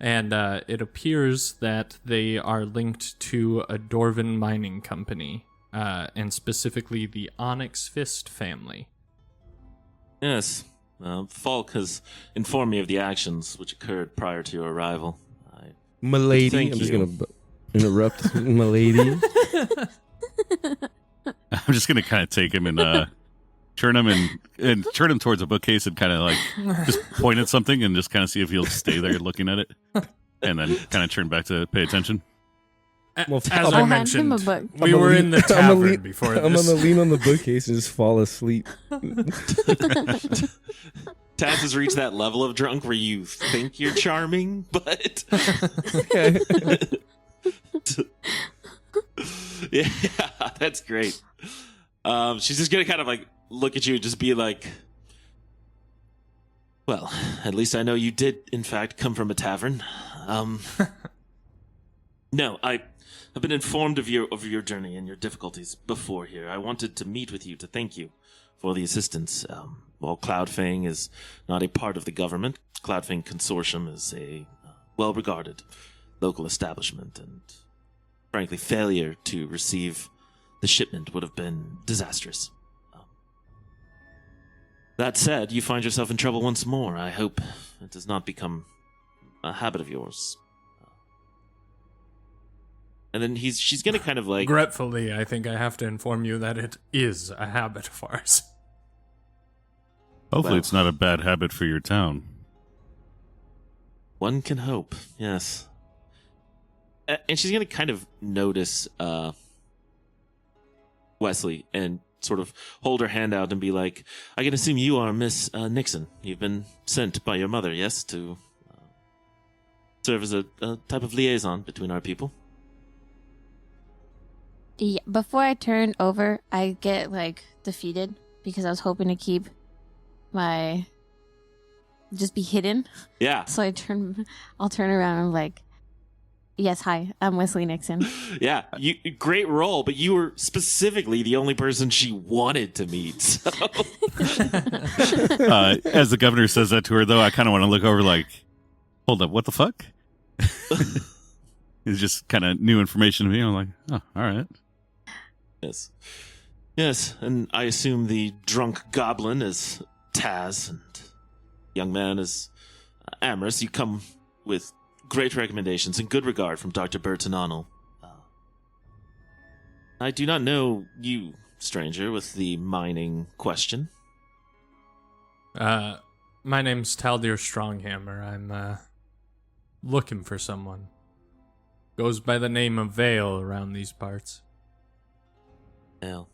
and it appears that they are linked to a Dwarven mining company, and specifically the Onyx Fist family. Yes. Falk has informed me of the actions which occurred prior to your arrival. Milady. Thank I'm just you. going to interrupt Milady. I'm just gonna kind of take him and turn him and turn him towards a bookcase and kind of like just point at something and just kind of see if he'll stay there looking at it, and then kind of turn back to pay attention. Well, As I'll I hand him mentioned, a book. we were in the tavern before I'm this. going to lean on the bookcase and just fall asleep. Taz has reached that level of drunk where you think you're charming, but yeah, that's great. She's just gonna kind of like look at you and just be like, well, at least I know you did in fact come from a tavern. No, I've been informed of your journey and your difficulties before here. I wanted to meet with you to thank you for the assistance. While Cloudfang is not a part of the government, Cloudfang Consortium is a well-regarded local establishment, and frankly, failure to receive the shipment would have been disastrous. That said, you find yourself in trouble once more. I hope it does not become a habit of yours. And then she's going to kind of like... Regretfully, I think I have to inform you that it is a habit of ours. Hopefully, Well. it's not a bad habit for your town. One can hope, yes. And she's going to kind of notice Wesley and sort of hold her hand out and be like, I can assume you are Miss Nixon. You've been sent by your mother, yes, to serve as a type of liaison between our people. Yeah, before I turn over, I get like defeated because I was hoping to keep my just be hidden. Yeah. So I'll turn around and I'm like, yes, hi, I'm Wesley Nixon. Yeah, great role, but you were specifically the only person she wanted to meet. So. As the governor says that to her, though, I kind of want to look over like, hold up, what the fuck? It's just kind of new information to me. I'm like, oh, all right. Yes. Yes, and I assume the drunk goblin is Taz, and young man is Amorous. You come with great recommendations and good regard from Dr. Burton Arnold. I do not know you, stranger, with the mining question. My name's Taldir Stronghammer. I'm looking for someone. Goes by the name of Vale around these parts. Well,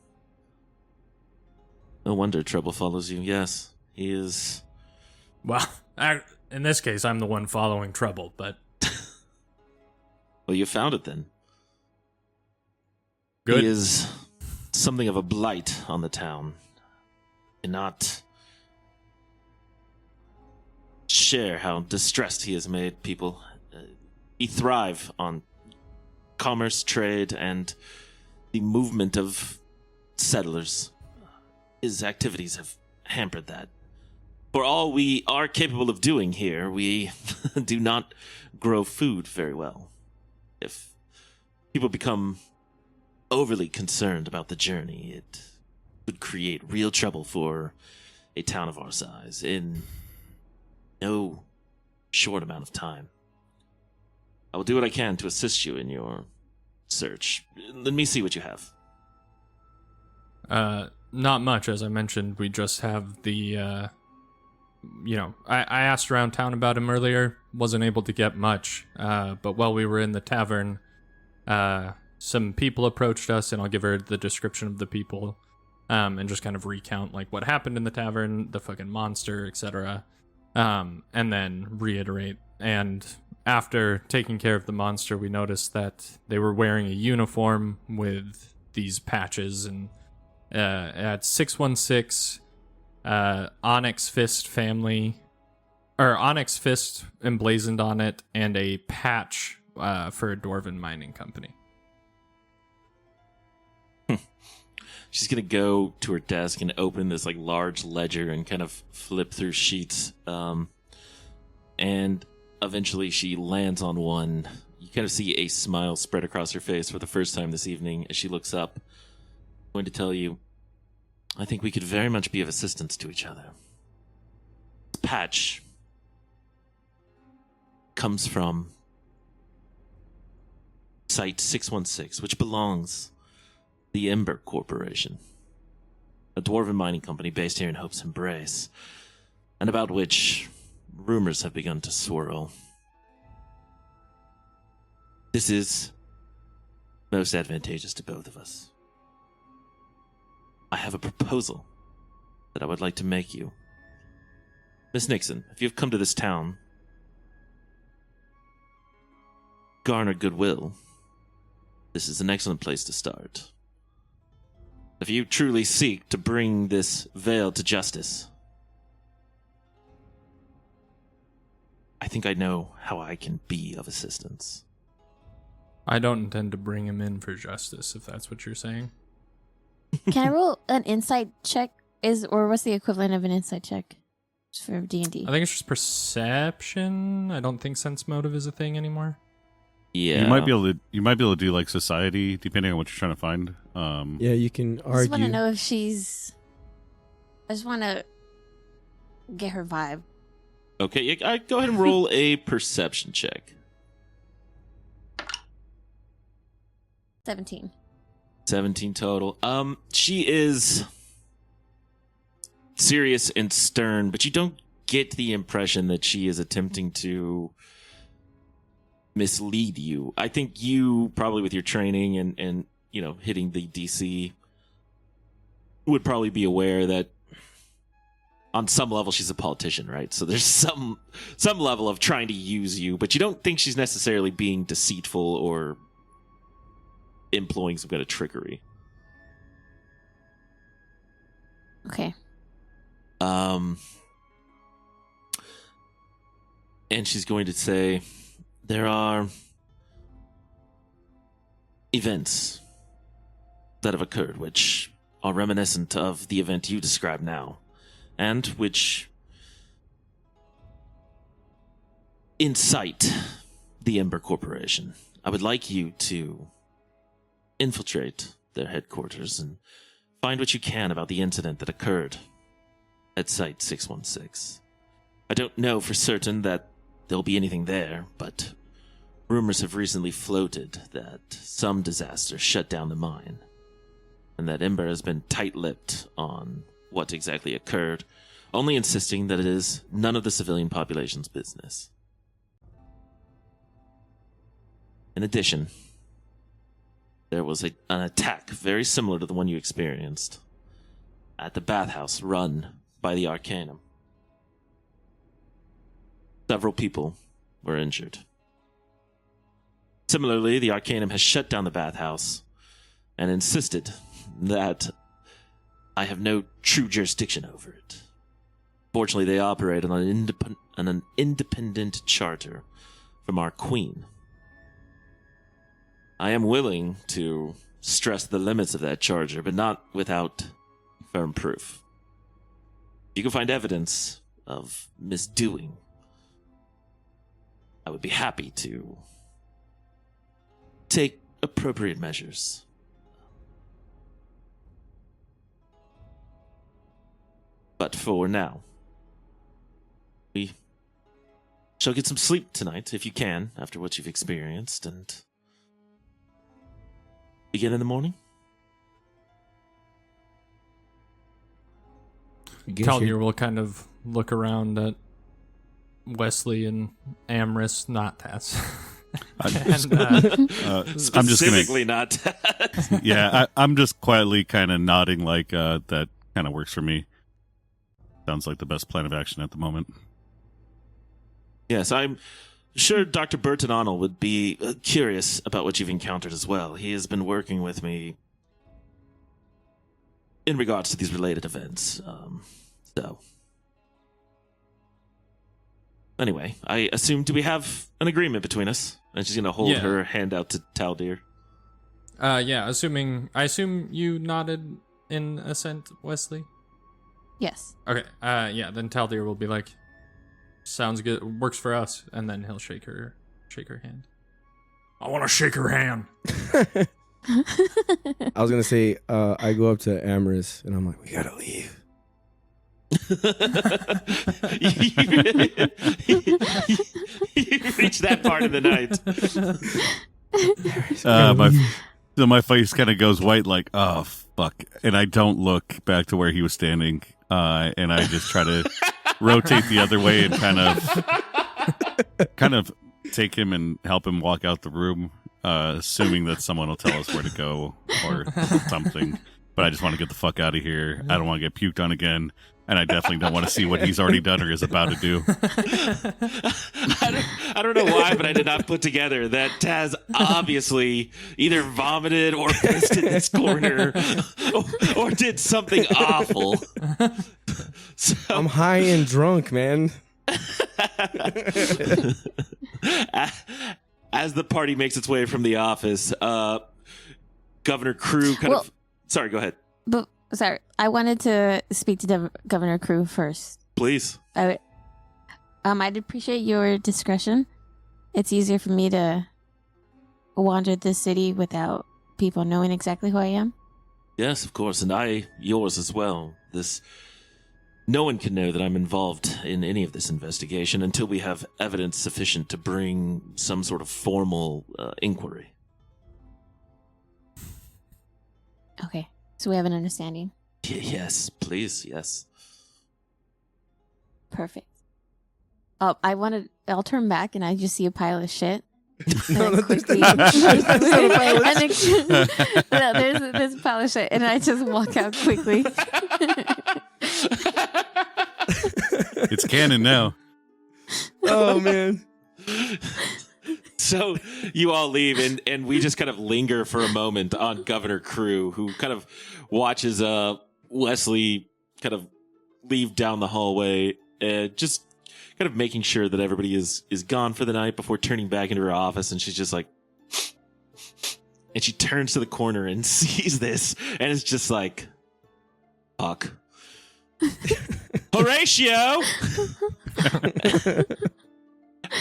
no wonder trouble follows you. Yes, he is... Well, in this case, I'm the one following trouble, but... Well, you found it then. Good. He is something of a blight on the town. Cannot share how distressed he has made people. We thrive on commerce, trade, and the movement of settlers. His activities have hampered that. For all we are capable of doing here, we do not grow food very well. If people become overly concerned about the journey, it would create real trouble for a town of our size in no short amount of time. I will do what I can to assist you in your search. Let me see what you have. Not much, as I mentioned. We just have the, I asked around town about him earlier. Wasn't able to get much. But while we were in the tavern, some people approached us, and I'll give her the description of the people, and just kind of recount, like, what happened in the tavern, the fucking monster, etc., and then reiterate. And after taking care of the monster, we noticed that they were wearing a uniform with these patches, and at 616 Onyx Fist family, or Onyx Fist emblazoned on it, and a patch for a Dwarven mining company. She's going to go to her desk and open this like large ledger and kind of flip through sheets. And eventually she lands on one. You kind of see a smile spread across her face for the first time this evening as she looks up. I'm going to tell you, I think we could very much be of assistance to each other. patch comes from Site 616, which belongs to the Ember Corporation, a dwarven mining company based here in Hope's Embrace, and about which rumors have begun to swirl. This is most advantageous to both of us. I have a proposal that I would like to make you. Miss Nixon, if you've come to this town, garner goodwill, this is an excellent place to start. If you truly seek to bring this veil to justice, I think I know how I can be of assistance. I don't intend to bring him in for justice, if that's what you're saying. Can I roll an insight check? Or what's the equivalent of an insight check for D&D? I think it's just perception. I don't think sense motive is a thing anymore. Yeah. You might be able to do like society, depending on what you're trying to find. Yeah, you can I just want to argue. know if she's. I just want to get her vibe. Okay, yeah, go ahead and roll a perception check. 17. 17 total. She is serious and stern, but you don't get the impression that she is attempting to mislead you. I think you, probably with your training and you know, hitting the DC, would probably be aware that on some level she's a politician, right? So there's some level of trying to use you, but you don't think she's necessarily being deceitful or employing some kind of trickery. Okay. And she's going to say, there are events that have occurred which are reminiscent of the event you describe now, and which incite the Ember Corporation. I would like you to infiltrate their headquarters and find what you can about the incident that occurred at Site 616. I don't know for certain that there'll be anything there, but rumors have recently floated that some disaster shut down the mine, and that Ember has been tight-lipped on what exactly occurred, only insisting that it is none of the civilian population's business. In addition, there was an attack very similar to the one you experienced at the bathhouse run by the Arcanum. Several people were injured. Similarly, the Arcanum has shut down the bathhouse and insisted that I have no true jurisdiction over it. Fortunately, they operate on an independent charter from our queen. I am willing to stress the limits of that charter, but not without firm proof. If you can find evidence of misdoing, I would be happy to take appropriate measures. But for now, we shall get some sleep tonight, if you can, after what you've experienced, and begin in the morning. Taldir will kind of look around at Wesley and Amris, not Tess. And, I'm just gonna, Specifically not. yeah, I'm just quietly kind of nodding like that kind of works for me. Sounds like the best plan of action at the moment. Yes, I'm sure Dr. Burton Arnold would be curious about what you've encountered as well. He has been working with me in regards to these related events. So, anyway, I assume, do we have an agreement between us? And she's going to hold her hand out to Taldir. Yeah, I assume you nodded in assent, Wesley? Yes. Okay, yeah, then Taldir will be like, sounds good, works for us, and then he'll shake her hand. I want to shake her hand. I was gonna say, I go up to Amorous and I'm like, we gotta leave. You reach that part of the night. My face kind of goes white, like, oh fuck, and I don't look back to where he was standing, and I just try to rotate the other way and kind of take him and help him walk out the room, assuming that someone will tell us where to go or something. But I just want to get the fuck out of here. I don't want to get puked on again. And I definitely don't want to see what he's already done or is about to do. I don't know why, but I did not put together that Taz obviously either vomited or pissed in this corner or did something awful. So, I'm high and drunk, man. As the party makes its way from the office, Governor Crew Sorry, go ahead. But sorry, I wanted to speak to Governor Crew first. Please. I'd appreciate your discretion. It's easier for me to wander this city without people knowing exactly who I am. Yes, of course, and yours as well. No one can know that I'm involved in any of this investigation until we have evidence sufficient to bring some sort of formal inquiry. Okay, so we have an understanding. Yes, please, yes. Perfect. I'll turn back and I just see a pile of shit. No, There's a pile of shit, and I just walk out quickly. It's canon now. Oh, man. So you all leave, and we just kind of linger for a moment on Governor Crew, who kind of watches Wesley kind of leave down the hallway, just kind of making sure that everybody is gone for the night before turning back into her office. And she's just like, and she turns to the corner and sees this, and it's just like, fuck. Horatio!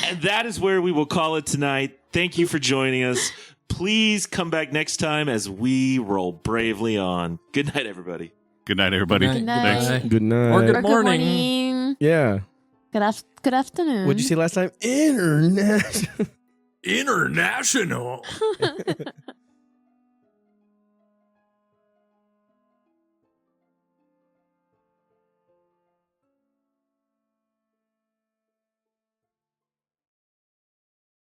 And that is where we will call it tonight. Thank you for joining us. Please come back next time as we roll bravely on. Good night, everybody. Good night, everybody. Good night. Thanks. Good night. Or good Or morning. Yeah. Good afternoon. What'd you say last time? International. International.